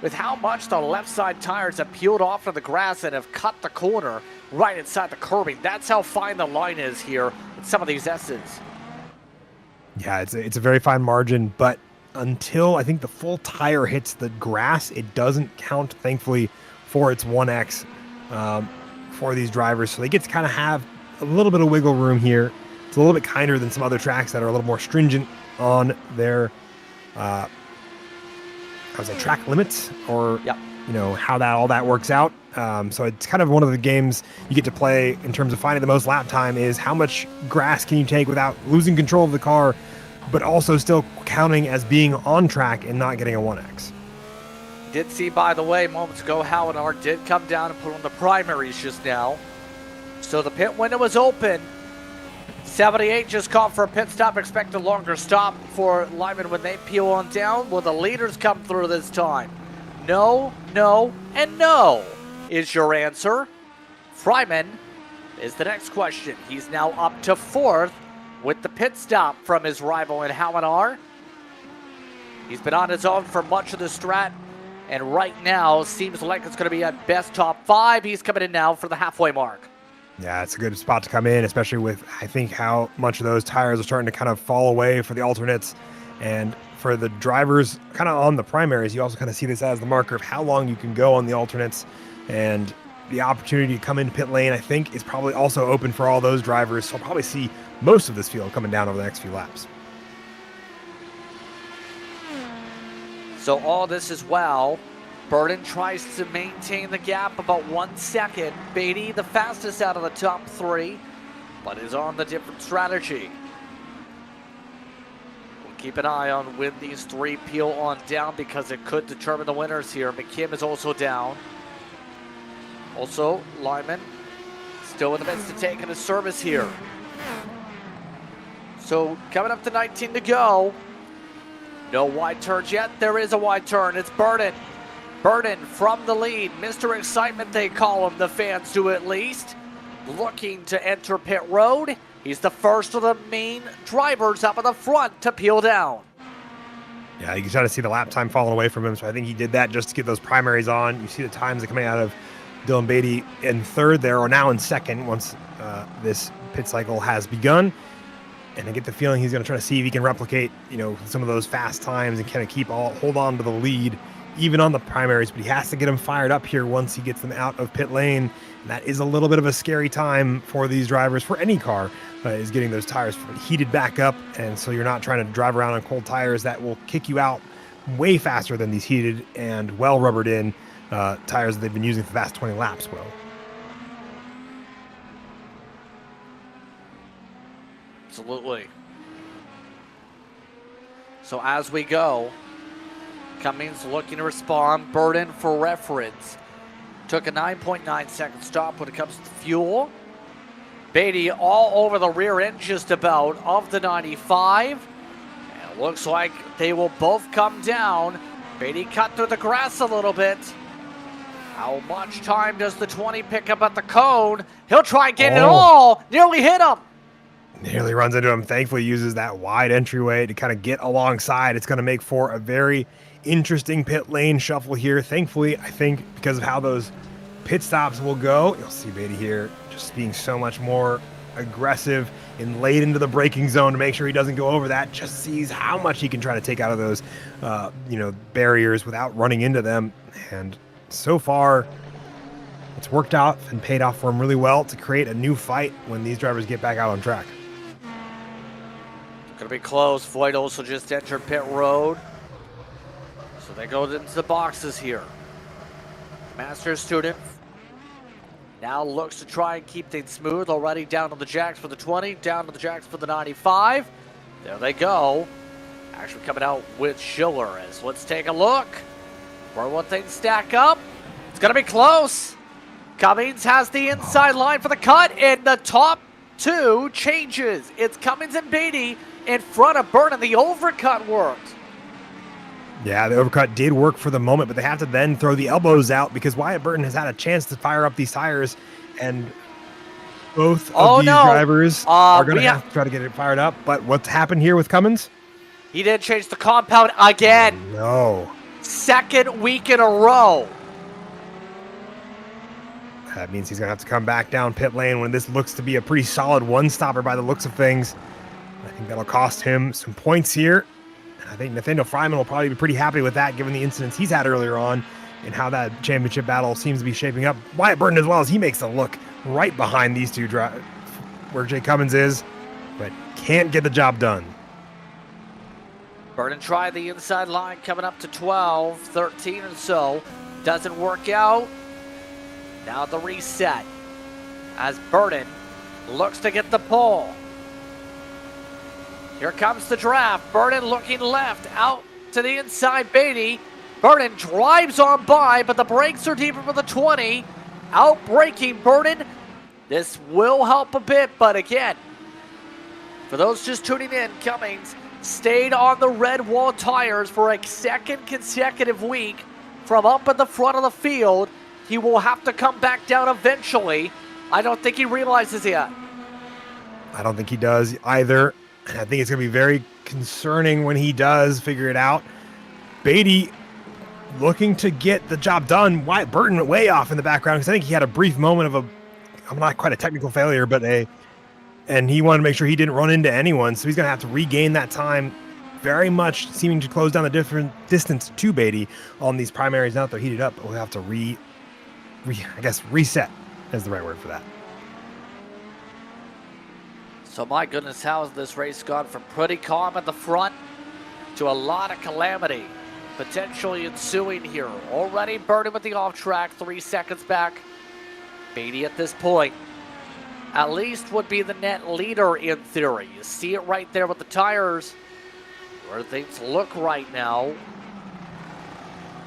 Speaker 1: with how much the left side tires have peeled off of the grass and have cut the corner right inside the curbing. That's how fine the line is here with some of these S's.
Speaker 2: Yeah, it's a very fine margin, but until I think the full tire hits the grass, it doesn't count, thankfully, for its 1X for these drivers. So they get to kind of have a little bit of wiggle room here. It's a little bit kinder than some other tracks that are a little more stringent on their track limits, or you know, how that all that works out. So it's kind of one of the games you get to play in terms of finding the most lap time, is how much grass can you take without losing control of the car, but also still counting as being on track and not getting a 1X.
Speaker 1: Did see, by the way, moments ago, Hallinar did come down and put on the primaries just now. So the pit window is open. 78 just called for a pit stop. Expect a longer stop for Lyman when they peel on down. Will the leaders come through this time? No, no, and no is your answer. Fryman is the next question. He's now up to 4th with the pit stop from his rival in Hallinar. He's been on his own for much of the strat, and right now seems like it's going to be at best top 5. He's coming in now for the halfway mark.
Speaker 2: Yeah, it's a good spot to come in, especially with, I think, how much of those tires are starting to kind of fall away for the alternates. And for the drivers kind of on the primaries, you also kind of see this as the marker of how long you can go on the alternates. And the opportunity to come into pit lane, I think, is probably also open for all those drivers. So I'll probably see most of this field coming down over the next few laps.
Speaker 1: So all this as well. Burden tries to maintain the gap about 1 second. Beatty, the fastest out of the top 3, but is on the different strategy. We'll keep an eye on when these 3 peel on down, because it could determine the winners here. McKim is also down. Also, Lyman still in the midst of taking a service here. So coming up to 19 to go. No wide turns yet. There is a wide turn. It's Burden. Burden from the lead. Mr. Excitement, they call him, the fans do at least. Looking to enter pit road. He's the first of the main drivers up at the front to peel down.
Speaker 2: Yeah, you can try to see the lap time falling away from him, so I think he did that just to get those primaries on. You see the times that are coming out of Dylan Beatty in 3rd there, or now in 2nd, once this pit cycle has begun. And I get the feeling he's going to try to see if he can replicate, you know, some of those fast times and kind of hold on to the lead, even on the primaries. But he has to get them fired up here once he gets them out of pit lane. And that is a little bit of a scary time for these drivers, for any car, is getting those tires heated back up. And so you're not trying to drive around on cold tires that will kick you out way faster than these heated and well rubbered in tires that they've been using for the past 20 laps will.
Speaker 1: Absolutely. So as we go, Cummings looking to respond. Burden, for reference, took a 9.9 second stop when it comes to fuel. Beatty all over the rear end just about of the 95. And it looks like they will both come down. Beatty cut through the grass a little bit. How much time does the 20 pick up at the cone? He'll try and get it all. Nearly hit him.
Speaker 2: Nearly runs into him. Thankfully uses that wide entryway to kind of get alongside. It's going to make for a very interesting pit lane shuffle here. Thankfully, I think because of how those pit stops will go, you'll see Beatty here just being so much more aggressive and late into the braking zone to make sure he doesn't go over that. Just sees how much he can try to take out of those, barriers without running into them. And so far, it's worked out and paid off for him really well to create a new fight when these drivers get back out on track.
Speaker 1: Gonna be close. Voigt also just entered pit road. So they go into the boxes here. Master's student now looks to try and keep things smooth. Already down on the jacks for the 20, down on the jacks for the 95. There they go. Actually coming out with Schiller. As let's take a look. Where will things stack up? It's going to be close. Cummings has the inside line for the cut, and the top two changes. It's Cummings and Beatty in front of Burton. The overcut worked.
Speaker 2: Yeah, the overcut did work for the moment, but they have to then throw the elbows out because Wyatt Burton has had a chance to fire up these tires, and both of these drivers are going to have to try to get it fired up. But what's happened here with Cummins?
Speaker 1: He did change the compound again.
Speaker 2: Oh, no.
Speaker 1: Second week in a row.
Speaker 2: That means he's going to have to come back down pit lane when this looks to be a pretty solid one-stopper by the looks of things. I think that'll cost him some points here. I think Nathaniel Fryman will probably be pretty happy with that, given the incidents he's had earlier on and how that championship battle seems to be shaping up. Wyatt Burton as well, as he makes a look right behind these two where Jake Cummins is, but can't get the job done.
Speaker 1: Burton tried the inside line coming up to 12, 13 or so. Doesn't work out. Now the reset as Burton looks to get the pole. Here comes the draft. Burton looking left, out to the inside. Beatty. Burton drives on by, but the brakes are deeper for the 20. Out braking Burton. This will help a bit, but again, for those just tuning in, Cummings stayed on the red wall tires for a second consecutive week from up at the front of the field. He will have to come back down eventually. I don't think he realizes yet.
Speaker 2: I don't think he does either. I think it's going to be very concerning when he does figure it out. Beatty looking to get the job done. Wyatt Burton way off in the background because I think he had a brief moment of I'm not quite a technical failure, but and he wanted to make sure he didn't run into anyone. So he's going to have to regain that time, very much seeming to close down the different distance to Beatty on these primaries. Now that they're heated up, we'll have to reset is the right word for that.
Speaker 1: So my goodness, how has this race gone from pretty calm at the front to a lot of calamity potentially ensuing here? Already Burton with the off track, 3 seconds back. Beatty at this point at least would be the net leader in theory. You see it right there with the tires where things look right now.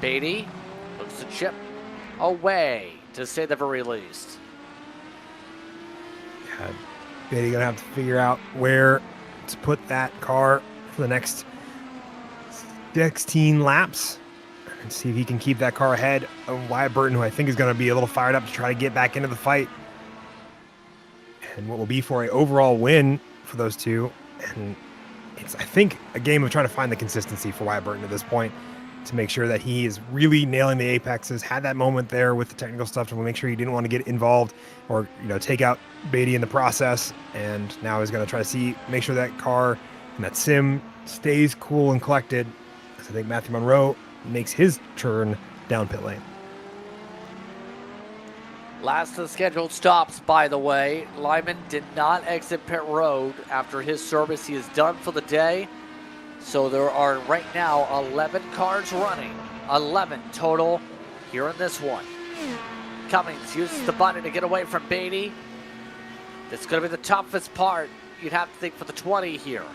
Speaker 1: Beatty looks to chip away, to say the very least.
Speaker 2: God. Beatty gonna have to figure out where to put that car for the next 16 laps and see if he can keep that car ahead of Wyatt Burton, who I think is going to be a little fired up to try to get back into the fight. And what will be for an overall win for those two. And it's, I think, a game of trying to find the consistency for Wyatt Burton at this point to make sure that he is really nailing the apexes. Had that moment there with the technical stuff to make sure he didn't want to get involved or, take out Beatty in the process. And now he's going to try to make sure that car and that sim stays cool and collected. So I think Matthew Monroe makes his turn down pit lane.
Speaker 1: Last of the scheduled stops, by the way. Lyman did not exit pit road after his service. He is done for the day. So there are right now 11 cars running. 11 total here in this one. Cummings uses the button to get away from Beatty. That's going to be the toughest part, you'd have to think, for the 20 here.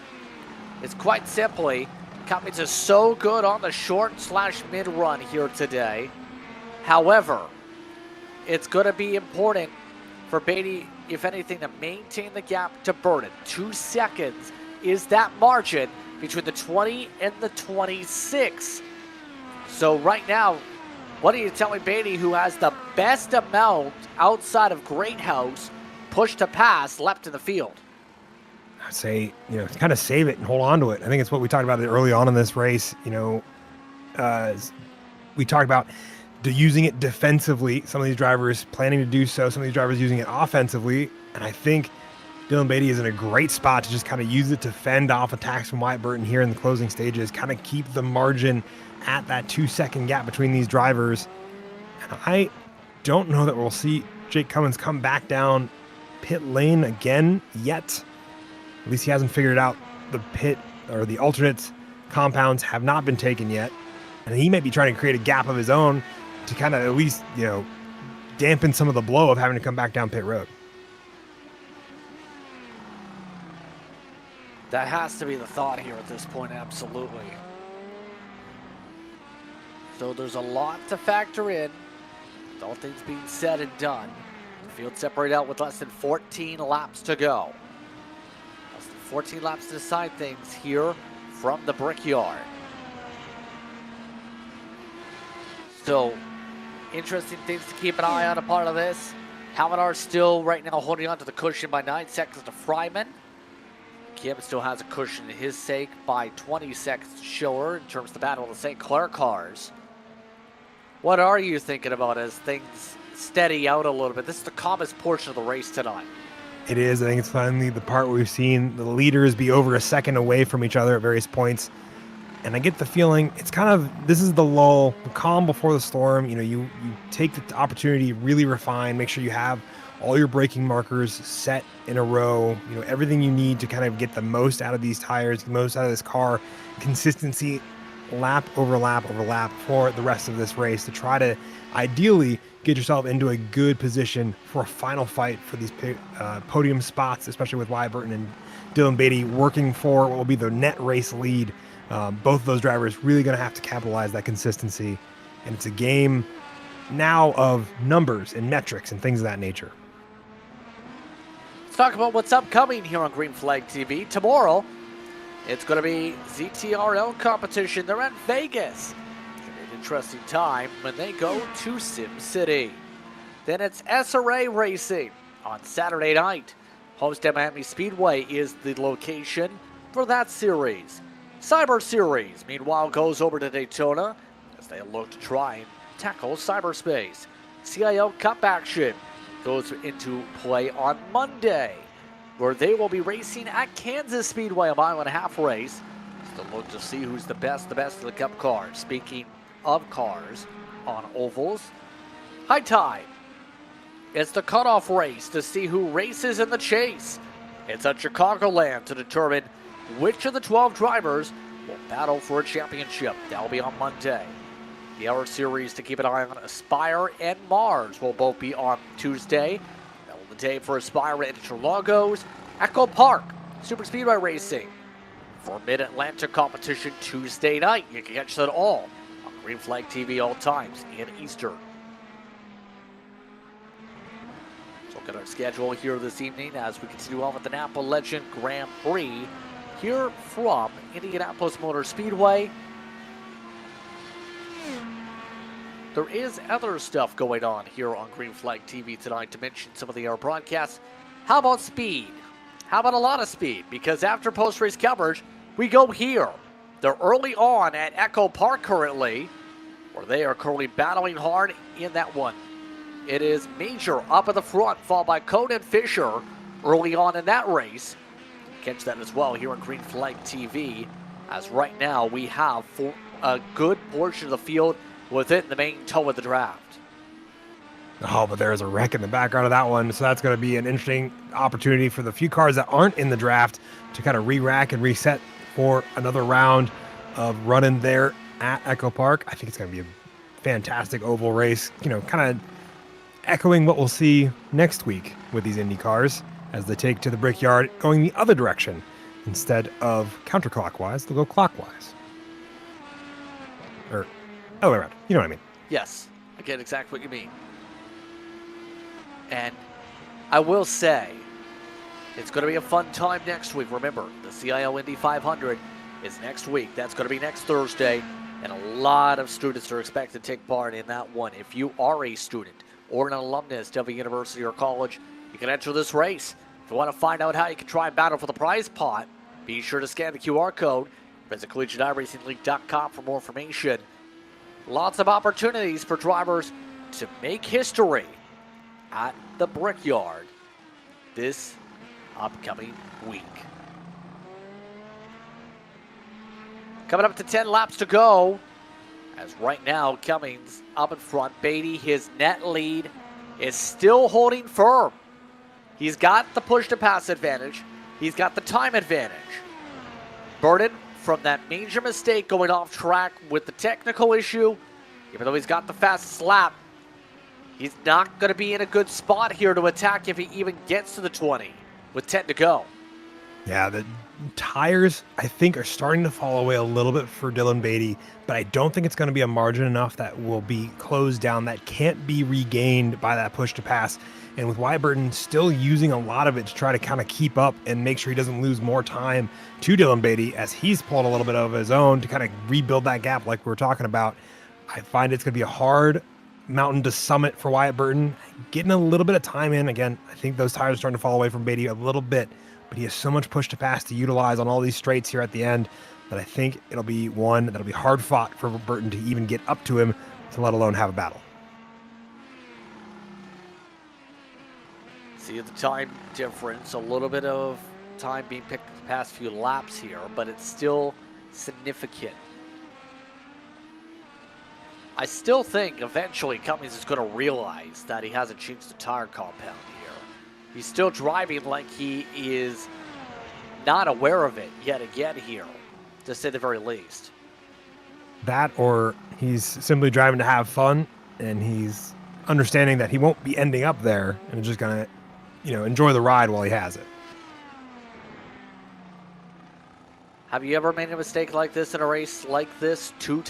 Speaker 1: It's quite simply, Cummings is so good on the short/mid run here today. However, it's going to be important for Beatty, if anything, to maintain the gap to Burton. 2 seconds is that margin between the 20 and the 26. So right now, what are you telling Beatty, who has the best amount outside of Greathouse, push to pass left in the field?
Speaker 2: I'd say, kind of save it and hold on to it. I think it's what we talked about early on in this race. We talked about using it defensively. Some of these drivers planning to do so. Some of these drivers using it offensively. And I think Dylan Beatty is in a great spot to just kind of use it to fend off attacks from Wyatt Burton here in the closing stages, kind of keep the margin at that 2-second gap between these drivers. And I don't know that we'll see Jake Cummins come back down pit lane again yet. At least he hasn't figured out the pit, or the alternates compounds have not been taken yet. And he may be trying to create a gap of his own to kind of at least, dampen some of the blow of having to come back down pit road.
Speaker 1: That has to be the thought here at this point, absolutely. So there's a lot to factor in. With all things being said and done, the field separated out with less than 14 laps to go. Less than 14 laps to decide things here from the Brickyard. So, interesting things to keep an eye on a part of this. Havadar still right now holding on to the cushion by 9 seconds to Fryman. Kim still has a cushion in his sake by 20 seconds to Schiller in terms of the battle of the St. Clair cars. What are you thinking about as things steady out a little bit? This is the calmest portion of the race tonight.
Speaker 2: It is. I think it's finally the part where we've seen the leaders be over a second away from each other at various points. And I get the feeling it's kind of, this is the lull, the calm before the storm. You know, you take the opportunity, really refine, make sure you have all your braking markers set in a row, you know, everything you need to kind of get the most out of these tires, the most out of this car, consistency, lap over lap over lap for the rest of this race to try to ideally get yourself into a good position for a final fight for these podium spots, especially with Wyatt Burton and Dylan Beatty working for what will be the net race lead. Both of those drivers really going to have to capitalize that consistency. And it's a game now of numbers and metrics and things of that nature.
Speaker 1: Let's talk about what's upcoming here on Green Flag TV. Tomorrow, it's going to be ZTRL competition. They're in Vegas. It's going to be an interesting time when they go to Sim City. Then it's SRA Racing on Saturday night. Homestead Miami Speedway is the location for that series. Cyber Series, meanwhile, goes over to Daytona as they look to try and tackle cyberspace. CIL Cup action goes into play on Monday, where they will be racing at Kansas Speedway, a 1.5 mile race. To look to see who's the best of the Cup cars. Speaking of cars on ovals, High Tide. It's the cutoff race to see who races in the chase. It's at Chicagoland to determine which of the 12 drivers will battle for a championship. That'll be on Monday. The other series to keep an eye on, Aspire and Mars, will both be on Tuesday. That'll be the day for Aspire and Interlagos. Echo Park, Super Speedway Racing for Mid-Atlantic competition Tuesday night. You can catch that all on Green Flag TV all times in Eastern. So look at our schedule here this evening as we continue on with the Napa Legend Grand Prix here from Indianapolis Motor Speedway. There is other stuff going on here on Green Flag TV tonight to mention some of the air broadcasts. How about speed? How about a lot of speed? Because after post-race coverage, we go here. They're early on at Echo Park currently, where they are currently battling hard in that one. It is Major up at the front, followed by Conan Fisher early on in that race. Catch that as well here on Green Flag TV, as right now we have a good portion of the field within the main toe of the draft.
Speaker 2: Oh, but there's a wreck in the background of that one, so that's going to be an interesting opportunity for the few cars that aren't in the draft to kind of re-rack and reset for another round of running there at Echo Park. I think it's going to be a fantastic oval race, you know, kind of echoing what we'll see next week with these Indy cars as they take to the Brickyard going the other direction. Instead of counterclockwise, they'll go clockwise. Or other way around. You know what I mean?
Speaker 1: Yes, I get exactly what you mean. And I will say, it's going to be a fun time next week. Remember, the CIL Indy 500 is next week. That's going to be next Thursday. And a lot of students are expected to take part in that one. If you are a student or an alumnus of a university or college, you can enter this race. If you want to find out how you can try and battle for the prize pot, be sure to scan the QR code. Visit CollegiateIRacingLeague.com for more information. Lots of opportunities for drivers to make history at the Brickyard this upcoming week. Coming up to 10 laps to go, as right now Cummings up in front. Beatty, his net lead, is still holding firm. He's got the push-to-pass advantage. He's got the time advantage. Burton, from that major mistake going off track with the technical issue, even though he's got the fastest lap, he's not going to be in a good spot here to attack if he even gets to the 20 with 10 to go.
Speaker 2: Yeah, the tires, I think, are starting to fall away a little bit for Dylan Beatty, but I don't think it's going to be a margin enough that will be closed down that can't be regained by that push to pass. And with Wyatt Burton still using a lot of it to try to kind of keep up and make sure he doesn't lose more time to Dylan Beatty as he's pulled a little bit of his own to kind of rebuild that gap like we were talking about, I find it's going to be a hard mountain to summit for Wyatt Burton. Getting a little bit of time in. Again, I think those tires are starting to fall away from Beatty a little bit, but he has so much push to pass to utilize on all these straights here at the end that I think it'll be one that'll be hard fought for Burton to even get up to him, to let alone have a battle.
Speaker 1: See the time difference, a little bit of time being picked the past few laps here, but it's still significant. I still think eventually Cummings is going to realize that he hasn't changed the tire compound here. He's still driving like he is not aware of it yet again here, to say the very least.
Speaker 2: That, or he's simply driving to have fun, and he's understanding that he won't be ending up there and just going to, enjoy the ride while he has it.
Speaker 1: Have you ever made a mistake like this in a race like this 2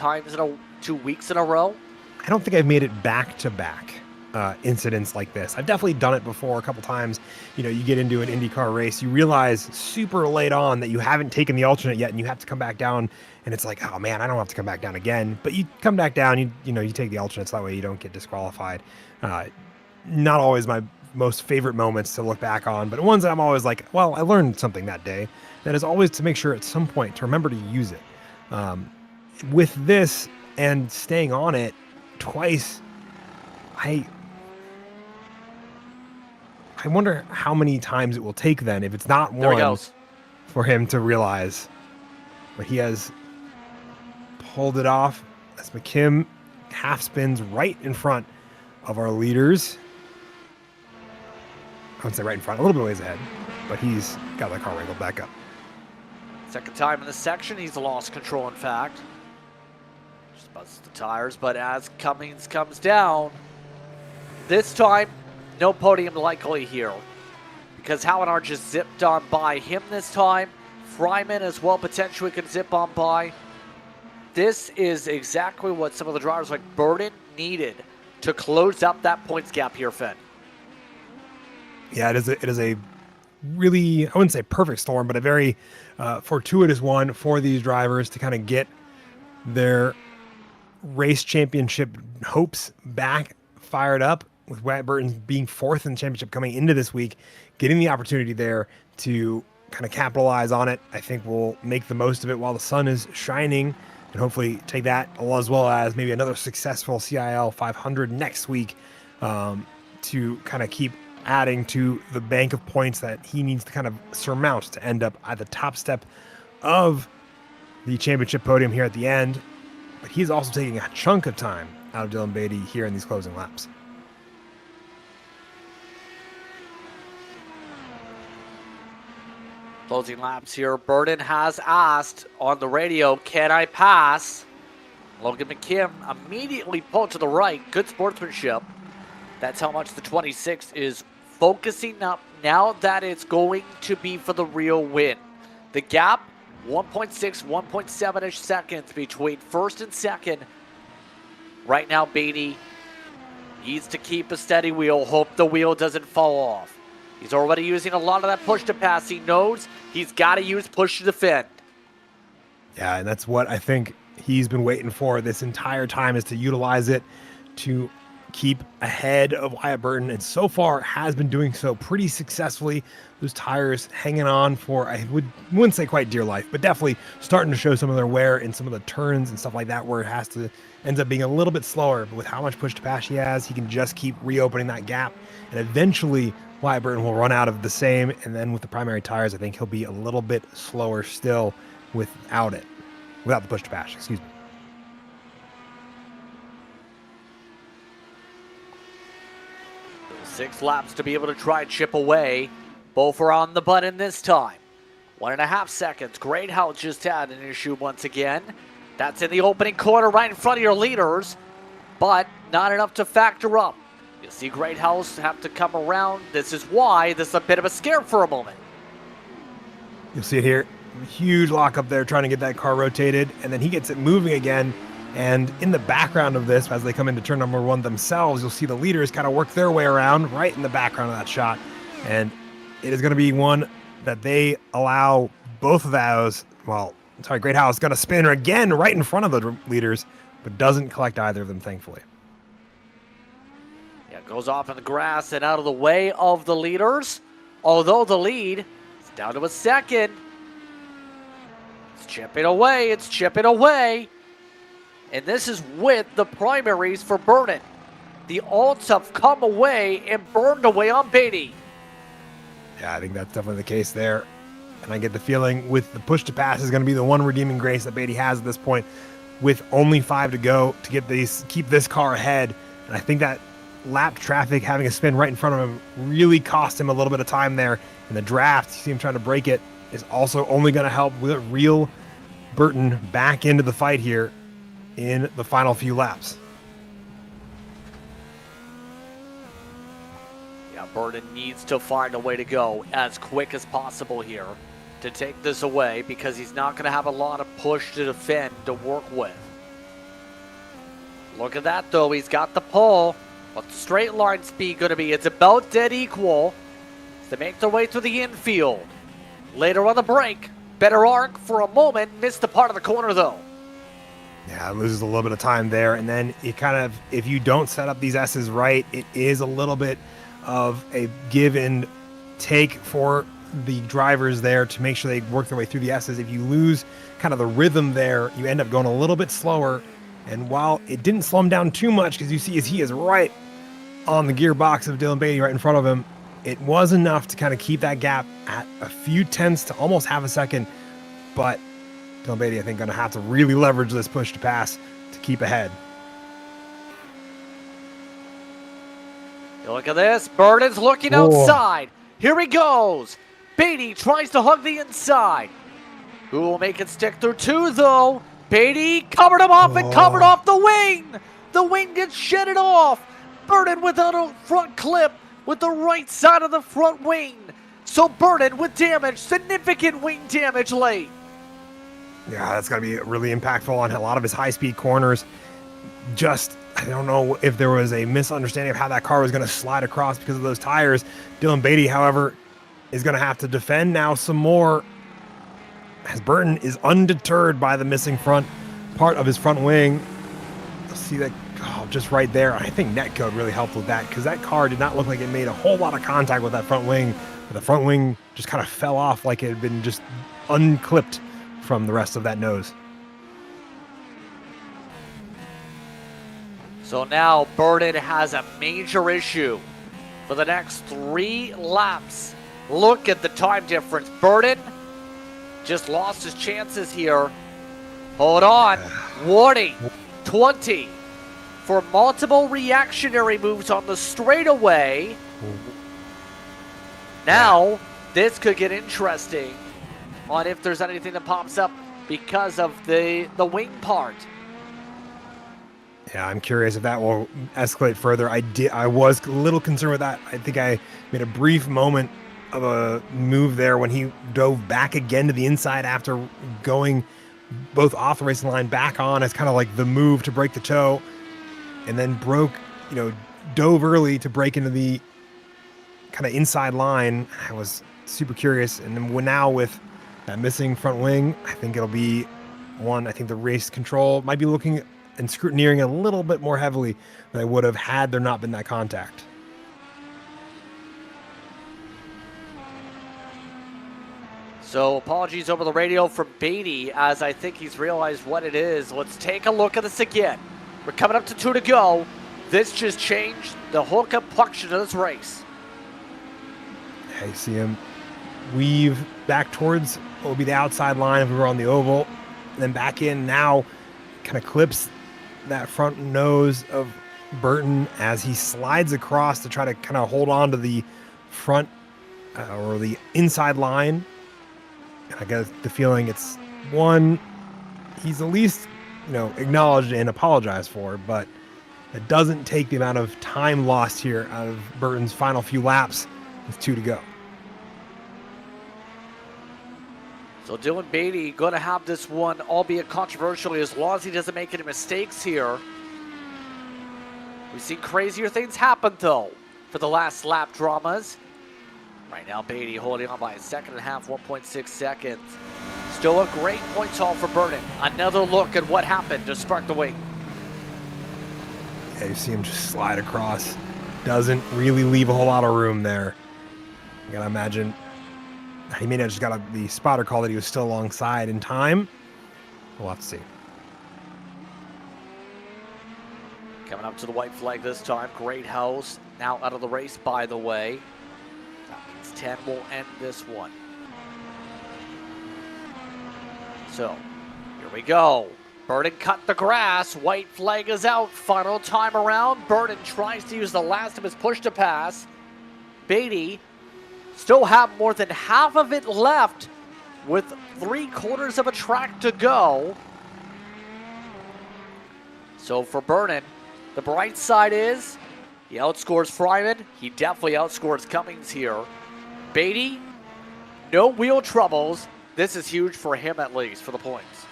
Speaker 1: weeks in a row?
Speaker 2: I don't think I've made it back-to-back incidents like this. I've definitely done it before a couple times. You get into an IndyCar race, you realize super late on that you haven't taken the alternate yet, and you have to come back down, and it's like, oh man, I don't have to come back down again. But you come back down, you take the alternates, that way you don't get disqualified. Not always my most favorite moments to look back on, but ones that I'm always like, well, I learned something that day. That is always to make sure at some point to remember to use it. With this and staying on it twice, I wonder how many times it will take then, if it's not one, for him to realize. But he has pulled it off as McKim half spins right in front of our leaders. I would say right in front, a little bit ways ahead, but he's got that car wrangled back up.
Speaker 1: Second time in this section, he's lost control, in fact. Just buzzes the tires, but as Cummings comes down, this time, no podium likely here, because Hallinar just zipped on by him this time. Fryman as well potentially can zip on by. This is exactly what some of the drivers like Burton needed to close up that points gap here, Finn.
Speaker 2: Yeah, it is a really, I wouldn't say perfect storm, but a very fortuitous one for these drivers to kind of get their race championship hopes back fired up, with Wyatt Burton being 4th in the championship coming into this week, getting the opportunity there to kind of capitalize on it. I think we'll make the most of it while the sun is shining, and hopefully take that, as well as maybe another successful CIL 500 next week, to kind of keep adding to the bank of points that he needs to kind of surmount to end up at the top step of the championship podium here at the end. But he's also taking a chunk of time out of Dylan Beatty here in these closing laps.
Speaker 1: Closing laps here. Burton has asked on the radio, can I pass? Logan McKim immediately pulled to the right. Good sportsmanship. That's how much the 26 is focusing up now that it's going to be for the real win. The gap, 1.6, 1.7-ish seconds between first and second. Right now, Beatty needs to keep a steady wheel, hope the wheel doesn't fall off. He's already using a lot of that push to pass. He knows he's got to use push to defend.
Speaker 2: Yeah, and that's what I think he's been waiting for this entire time, is to utilize it to keep ahead of Wyatt Burton, and so far has been doing so pretty successfully. Those tires hanging on for, wouldn't say quite dear life, but definitely starting to show some of their wear in some of the turns and stuff like that, where it ends up being a little bit slower. But with how much push to pass he has, he can just keep reopening that gap, and eventually Wyatt Burton will run out of the same. And then with the primary tires, I think he'll be a little bit slower still without the push to pass, excuse me.
Speaker 1: 6 laps to be able to try and chip away. Both are on the button this time. 1.5 seconds. Great House just had an issue once again. That's in the opening corner right in front of your leaders, but not enough to factor up. You see Great House have to come around. This is why this is a bit of a scare for a moment.
Speaker 2: You'll see it here. Huge lock up there trying to get that car rotated, and then he gets it moving again. And in the background of this, as they come into turn number 1 themselves, you'll see the leaders kind of work their way around right in the background of that shot. And it is going to be one that they allow both of those. Well, sorry, Great House is going to spin again right in front of the leaders, but doesn't collect either of them, thankfully.
Speaker 1: Yeah, goes off in the grass and out of the way of the leaders. Although the lead is down to a second. It's chipping away. It's chipping away. And this is with the primaries for Burden. The alts have come away and burned away on Beatty.
Speaker 2: Yeah, I think that's definitely the case there. And I get the feeling with the push to pass is going to be the one redeeming grace that Beatty has at this point, with only 5 to go to keep this car ahead. And I think that lap traffic having a spin right in front of him really cost him a little bit of time there. In the draft, you see him trying to break it, is also only going to help with reel Burton back into the fight here in the final few laps.
Speaker 1: Yeah, Burden needs to find a way to go as quick as possible here to take this away, because he's not going to have a lot of push to defend to work with. Look at that, though. He's got the pole. What's the straight line speed going to be? It's about dead equal as they make their way through the infield. Later on the break, better arc for a moment. Missed the part of the corner, though.
Speaker 2: Yeah, it loses a little bit of time there. And then it kind of, if you don't set up these S's right, it is a little bit of a give and take for the drivers there to make sure they work their way through the S's. If you lose kind of the rhythm there, you end up going a little bit slower. And while it didn't slow him down too much, because you see he is right on the gearbox of Dylan Beatty right in front of him, it was enough to kind of keep that gap at a few tenths to almost half a second. But Dylan Beatty, I think, going to have to really leverage this push to pass to keep ahead.
Speaker 1: You look at this. Burden's looking outside. Here he goes. Beatty tries to hug the inside. Who will make it stick through 2, though? Beatty covered him off and covered off the wing. The wing gets shedded off. Burden without a front clip with the right side of the front wing. So Burden with damage, significant wing damage late.
Speaker 2: Yeah, that's going to be really impactful on a lot of his high-speed corners. Just, I don't know if there was a misunderstanding of how that car was going to slide across because of those tires. Dylan Beatty, however, is going to have to defend now some more, as Burton is undeterred by the missing front part of his front wing. You'll see that just right there. I think netcode really helped with that, because that car did not look like it made a whole lot of contact with that front wing. But the front wing just kind of fell off like it had been just unclipped from the rest of that nose.
Speaker 1: So now Burden has a major issue for the next 3 laps. Look at the time difference. Burden just lost his chances here. Hold on. Warning. 20 for multiple reactionary moves on the straightaway. Now, this could get interesting on if there's anything that pops up because of the wing part.
Speaker 2: Yeah, I'm curious if that will escalate further. I was a little concerned with that. I think I made a brief moment of a move there when he dove back again to the inside after going both off the racing line back on as kind of like the move to break the toe, and then dove early to break into the kind of inside line. I was super curious. And then now with that missing front wing, I think it'll be one. I think the race control might be looking and scrutineering a little bit more heavily than I would have had there not been that contact.
Speaker 1: So apologies over the radio from Beatty, as I think he's realized what it is. Let's take a look at this again. We're coming up to 2 to go. This just changed the whole complexion of this race.
Speaker 2: I see him weave back towards what would be the outside line if we were on the oval, and then back in now, kind of clips that front nose of Burton as he slides across to try to kind of hold on to the front or the inside line. And I get the feeling it's one he's at least acknowledged and apologized for, but it doesn't take the amount of time lost here out of Burton's final few laps with 2 to go.
Speaker 1: So Dylan Beatty going to have this one, albeit controversially, as long as he doesn't make any mistakes here. We've seen crazier things happen, though, for the last lap dramas. Right now, Beatty holding on by a second and a half, 1.6 seconds. Still a great points haul for Burton. Another look at what happened to spark the wing.
Speaker 2: Yeah, you see him just slide across. Doesn't really leave a whole lot of room there. I gotta imagine he may have just got the spotter call that he was still alongside in time. We'll have to see.
Speaker 1: Coming up to the white flag this time. Great House now out of the race, by the way. That means 10 will end this one. So, here we go. Burton cut the grass. White flag is out. Final time around. Burton tries to use the last of his push to pass. Beatty still have more than half of it left with 3/4 of a track to go. So for Burton, the bright side is he outscores Fryman. He definitely outscores Cummings here. Beatty, no wheel troubles. This is huge for him, at least, for the points.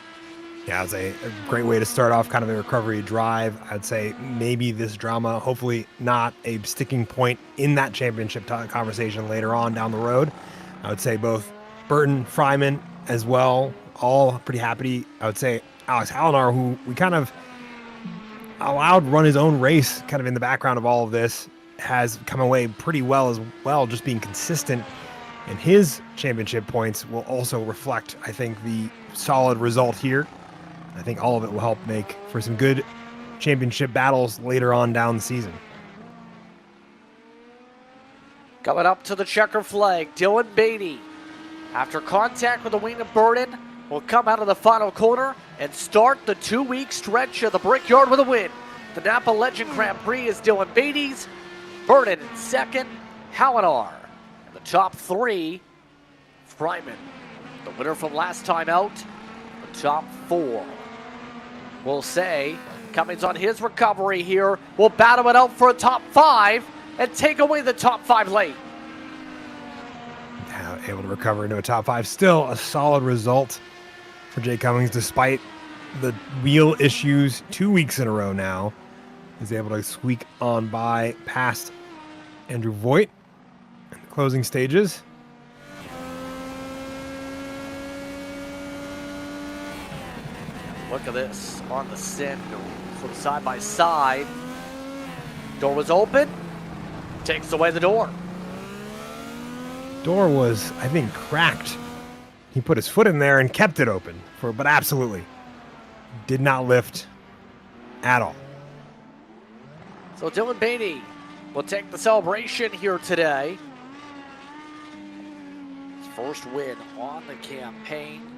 Speaker 2: Yeah, it's a great way to start off kind of a recovery drive. I'd say maybe this drama, hopefully not a sticking point in that championship conversation later on down the road. I would say both Burton, Fryman as well, all pretty happy. I would say Alex Hallinar, who we kind of allowed run his own race kind of in the background of all of this, has come away pretty well as well, just being consistent. And his championship points will also reflect, I think, the solid result here. I think all of it will help make for some good championship battles later on down the season.
Speaker 1: Coming up to the checker flag, Dylan Beatty, after contact with the wing of Burton, will come out of the final corner and start the 2-week stretch of the Brickyard with a win. The Napa Legend Grand Prix is Dylan Beatty's. Burton in second, Hallinar in the top 3. Fryman, the winner from last time out, the top 4. We'll say Cummings on his recovery here will battle it out for a top 5 and take away the top 5 late.
Speaker 2: Now able to recover into a top 5. Still a solid result for Jay Cummings despite the wheel issues 2 weeks in a row now. He's able to squeak on by past Andrew Voigt in the closing stages.
Speaker 1: Look at this on the send from side by side. Door was open. Takes away the door.
Speaker 2: Door was, I think, cracked. He put his foot in there and kept it open, but absolutely did not lift at all.
Speaker 1: So Dylan Beatty will take the celebration here today. His first win on the campaign.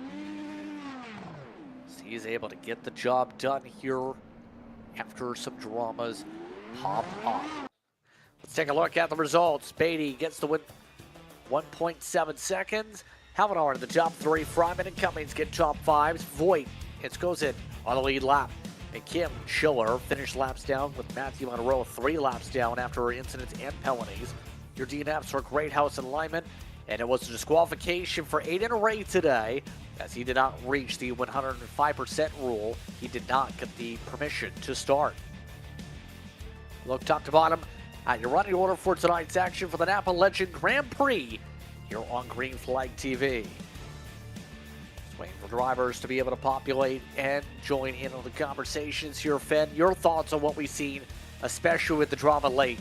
Speaker 1: He's able to get the job done here after some dramas pop up. Let's take a look at the results. Beatty gets the win, 1.7 seconds. Hallinar in the top 3. Fryman and Cummings get top 5s. Voigt, it goes in on the lead lap. And Kim Schiller finished laps down with Matthew Monroe 3 laps down after incidents and penalties. Your DNFs are Great House and Lyman. And it was a disqualification for Aiden Ray today, as he did not reach the 105% rule. He did not get the permission to start. Look top to bottom at your running order for tonight's action for the Napa Legend Grand Prix here on Green Flag TV. Just waiting for drivers to be able to populate and join in on the conversations here. Fed, your thoughts on what we've seen, especially with the drama late?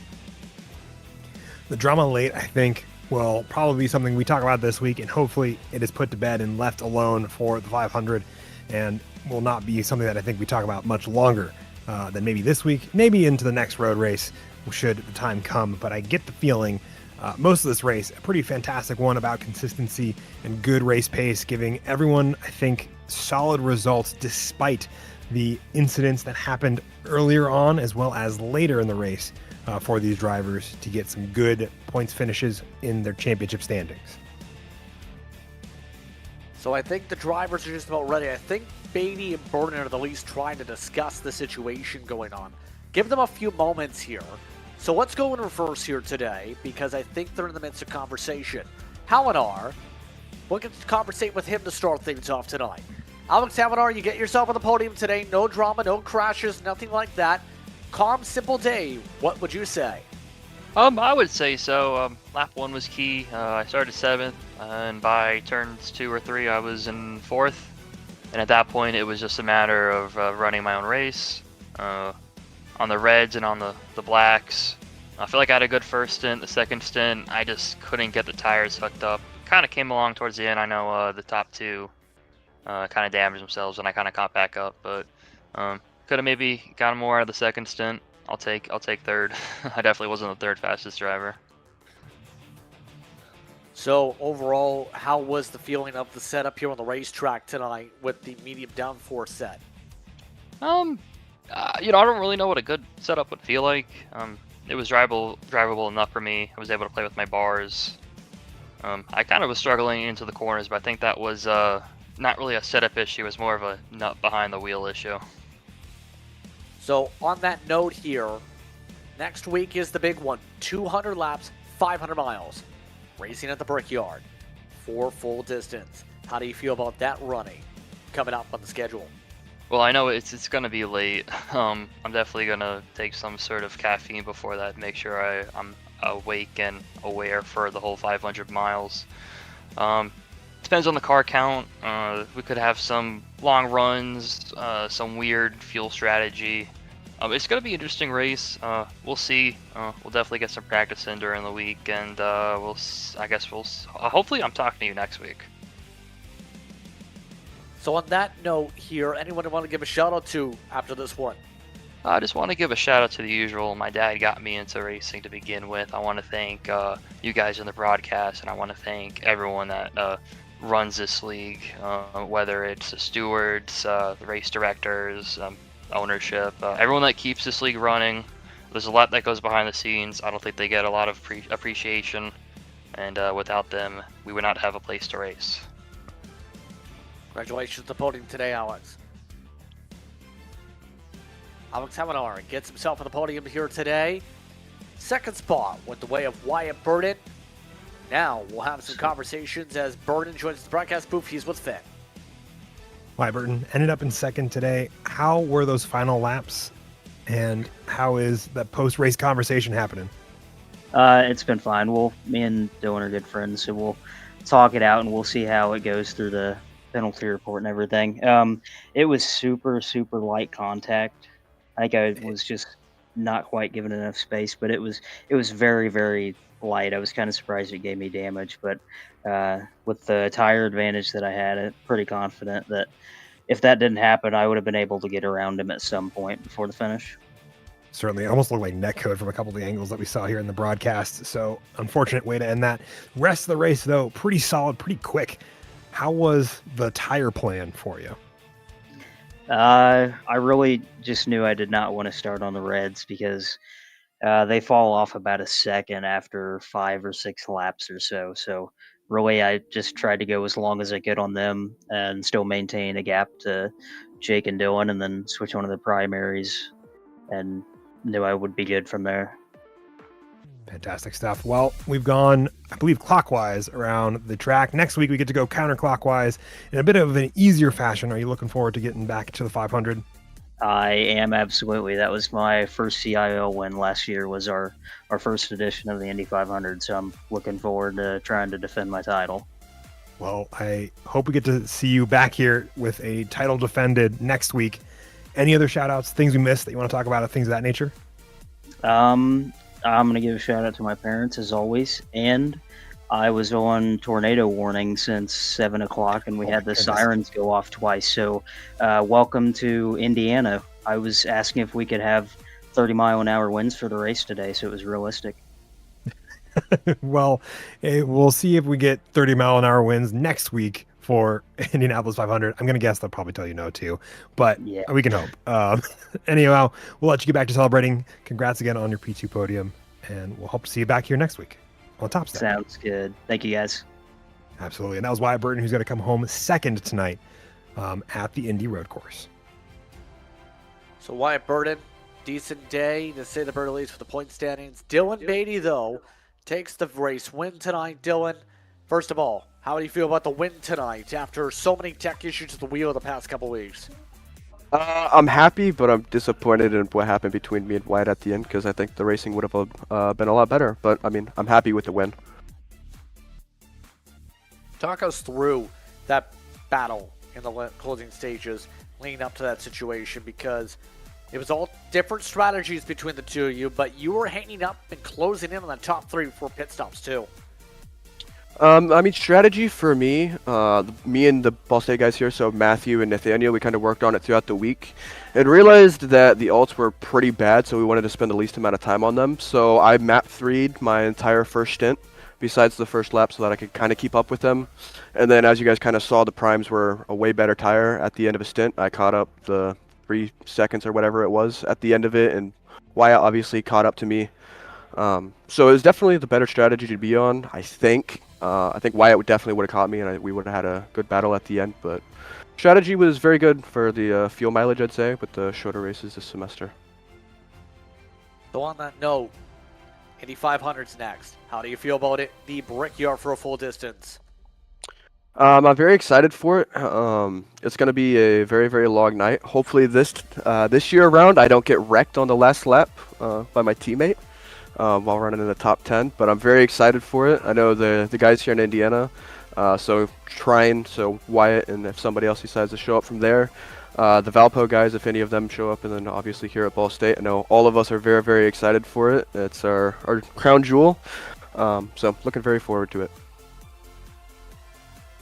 Speaker 2: The drama late, I think, will probably be something we talk about this week, and hopefully it is put to bed and left alone for the 500, and will not be something that I think we talk about much longer than maybe this week, maybe into the next road race should the time come. But I get the feeling most of this race, a pretty fantastic one about consistency and good race pace, giving everyone, I think, solid results despite the incidents that happened earlier on as well as later in the race. For these drivers to get some good points finishes in their championship standings.
Speaker 1: So I think the drivers are just about ready. I think Beatty and Burton are the least trying to discuss the situation going on. Give them a few moments here. So let's go in reverse here today, because I think they're in the midst of conversation. Hallinar We'll get to conversate with him to start things off tonight. Alex Avanar, you get yourself on the podium today. No drama, no crashes, nothing like that. Calm, simple day. What would you say?
Speaker 3: I would say so. Lap 1 was key. I started 7th, and by turns 2 or 3, I was in 4th. And at that point, it was just a matter of running my own race on the reds and on the blacks. I feel like I had a good first stint. The second stint, I just couldn't get the tires hooked up. Kind of came along towards the end. I know the top 2 kind of damaged themselves, and I kind of caught back up. But could have maybe gotten more out of the second stint. I'll take 3rd. I definitely wasn't the 3rd fastest driver.
Speaker 1: So overall, how was the feeling of the setup here on the racetrack tonight with the medium downforce set?
Speaker 3: I don't really know what a good setup would feel like. It was drivable enough for me. I was able to play with my bars. I kind of was struggling into the corners, but I think that was not really a setup issue. It was more of a nut behind the wheel issue.
Speaker 1: So on that note here, next week is the big one. 200 laps, 500 miles. Racing at the Brickyard for full distance. How do you feel about that running coming up on the schedule?
Speaker 3: Well, I know it's going to be late. I'm definitely going to take some sort of caffeine before that, make sure I'm awake and aware for the whole 500 miles. Depends on the car count. We could have some long runs, some weird fuel strategy. It's going to be an interesting race. We'll see. We'll definitely get some practice in during the week, and hopefully I'm talking to you next week.
Speaker 1: So on that note here, anyone want to give a shout out to after this one?
Speaker 3: I just want to give a shout out to the usual. My dad got me into racing to begin with. I want to thank you guys in the broadcast, and I want to thank everyone that runs this league, whether it's the stewards, the race directors, ownership, everyone that keeps this league running. There's a lot that goes behind the scenes. I don't think they get a lot of appreciation, and without them, we would not have a place to race.
Speaker 1: Congratulations to the podium today, Alex. Alex Hamanar gets himself on the podium here today. Second spot went the way of Wyatt Burden. Now we'll have some conversations as Burden joins the broadcast booth. He's with Finn.
Speaker 2: Wyatt Burton ended up in second today. How were those final laps, and how is that post-race conversation happening?
Speaker 4: It's been fine. Me and Dylan are good friends, so we'll talk it out and we'll see how it goes through the penalty report and everything. It was super, super light contact. I think I was just not quite given enough space, but it was very, very light. I was kind of surprised it gave me damage, but with the tire advantage that I had, I'm pretty confident that if that didn't happen, I would have been able to get around him at some point before the finish.
Speaker 2: Certainly, it almost looked like netcode from a couple of the angles that we saw here in the broadcast. So, unfortunate way to end that. Rest of the race, though, pretty solid, pretty quick. How was the tire plan for you?
Speaker 4: I really just knew I did not want to start on the reds because they fall off about a second after 5 or 6 laps or so. So really, I just tried to go as long as I could on them and still maintain a gap to Jake and Dylan, and then switch on to the primaries, and knew I would be good from there.
Speaker 2: Fantastic stuff. Well, we've gone, I believe, clockwise around the track. Next week, we get to go counterclockwise in a bit of an easier fashion. Are you looking forward to getting back to the 500?
Speaker 4: I am, absolutely. That was my first CIL win last year, was our first edition of the Indy 500, so I'm looking forward to trying to defend my title.
Speaker 2: Well, I hope we get to see you back here with a title defended next week. Any other shout-outs, things we missed that you want to talk about, things of that nature?
Speaker 4: I'm going to give a shout-out to my parents, as always, and I was on tornado warning since 7 o'clock, and we had the sirens go off twice. So welcome to Indiana. I was asking if we could have 30-mile-an-hour winds for the race today, so it was realistic.
Speaker 2: Well, we'll see if we get 30-mile-an-hour winds next week for Indianapolis 500. I'm going to guess they'll probably tell you no, too, but yeah, we can hope. Anyhow, we'll let you get back to celebrating. Congrats again on your P2 podium, and we'll hope to see you back here next week on Top Step.
Speaker 4: Sounds good. Thank you, guys.
Speaker 2: Absolutely. And that was Wyatt Burton, who's going to come home second tonight at the Indy Road Course.
Speaker 1: So Wyatt Burton, decent day to say the very least for the point standings. Dylan Beatty, though, takes the race win tonight. Dylan, first of all, How do you feel about the win tonight after so many tech issues at the wheel the past couple weeks?
Speaker 5: I'm happy, but I'm disappointed in what happened between me and Wyatt at the end because I think the racing would have been a lot better. But I mean, I'm happy with the win.
Speaker 1: Talk us through that battle in the closing stages leading up to that situation, because it was all different strategies between the two of you, but you were hanging up and closing in on the top three before pit stops too.
Speaker 5: I mean, strategy for me, me and the Ball State guys here, so Matthew and Nathaniel, we kind of worked on it throughout the week and realized that the alts were pretty bad, so we wanted to spend the least amount of time on them. So I map 3'd my entire first stint besides the first lap so that I could kind of keep up with them. And then as you guys kind of saw, the primes were a way better tire at the end of a stint. I caught up the 3 seconds or whatever it was at the end of it, and Wyatt obviously caught up to me. So it was definitely the better strategy to be on, I think. I think Wyatt definitely would have caught me, and we would have had a good battle at the end. But strategy was very good for the fuel mileage, I'd say, with the shorter races this semester.
Speaker 1: So on that note, Indy 500's next. How do you feel about it? The Brickyard for a full distance.
Speaker 5: I'm very excited for it. It's going to be a very, very long night. Hopefully this year around, I don't get wrecked on the last lap by my teammate while running in the top 10. But I'm very excited for it. I know the guys here in Indiana, so Wyatt, and if somebody else decides to show up from there, the Valpo guys, if any of them show up, and then obviously here at Ball State, I know all of us are very, very excited for it. It's our crown jewel, so looking very forward to it.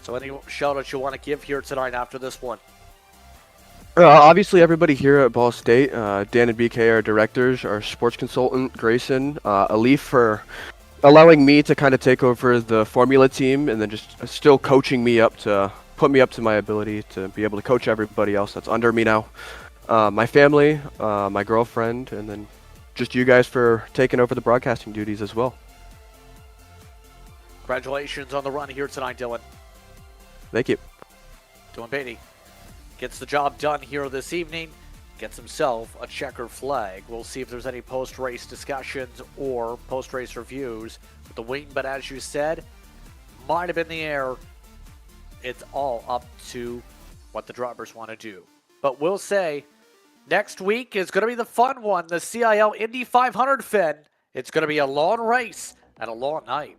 Speaker 1: So any shout-outs you want to give here tonight after this one?
Speaker 5: Obviously, everybody here at Ball State, Dan and BK, our directors, our sports consultant, Grayson, Alif for allowing me to kind of take over the formula team, and then just still coaching me up to put me up to my ability to be able to coach everybody else that's under me now. My family, my girlfriend, and then just you guys for taking over the broadcasting duties as well.
Speaker 1: Congratulations on the run here tonight, Dylan.
Speaker 5: Thank you.
Speaker 1: Dylan Beatty gets the job done here this evening, gets himself a checkered flag. We'll see if there's any post-race discussions or post-race reviews with the wing, but as you said, might have been the air. It's all up to what the drivers want to do. But we'll say next week is going to be the fun one, the CIL Indy 500 Finn. It's going to be a long race and a long night.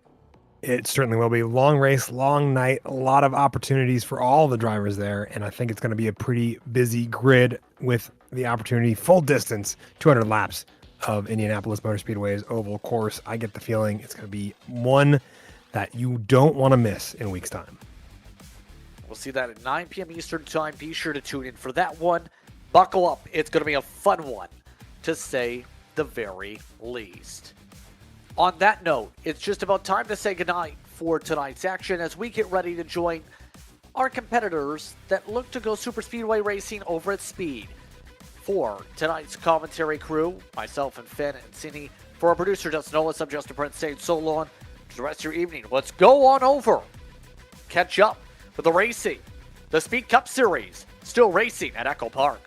Speaker 2: It certainly will be. Long race, long night, a lot of opportunities for all the drivers there, and I think it's going to be a pretty busy grid with the opportunity, full distance, 200 laps of Indianapolis Motor Speedway's oval course. I get the feeling it's going to be one that you don't want to miss in a week's time.
Speaker 1: We'll see that at 9 p.m. Eastern Time. Be sure to tune in for that one. Buckle up. It's going to be a fun one, to say the very least. On that note, it's just about time to say goodnight for tonight's action as we get ready to join our competitors that look to go super speedway racing over at Speed. For tonight's commentary crew, myself and Finn and Cine, for our producer Justin Ollis, I'm Justin Brent saying so long for the rest of your evening. Let's go on over. Catch up with the racing, the Speed Cup Series, still racing at Echo Park.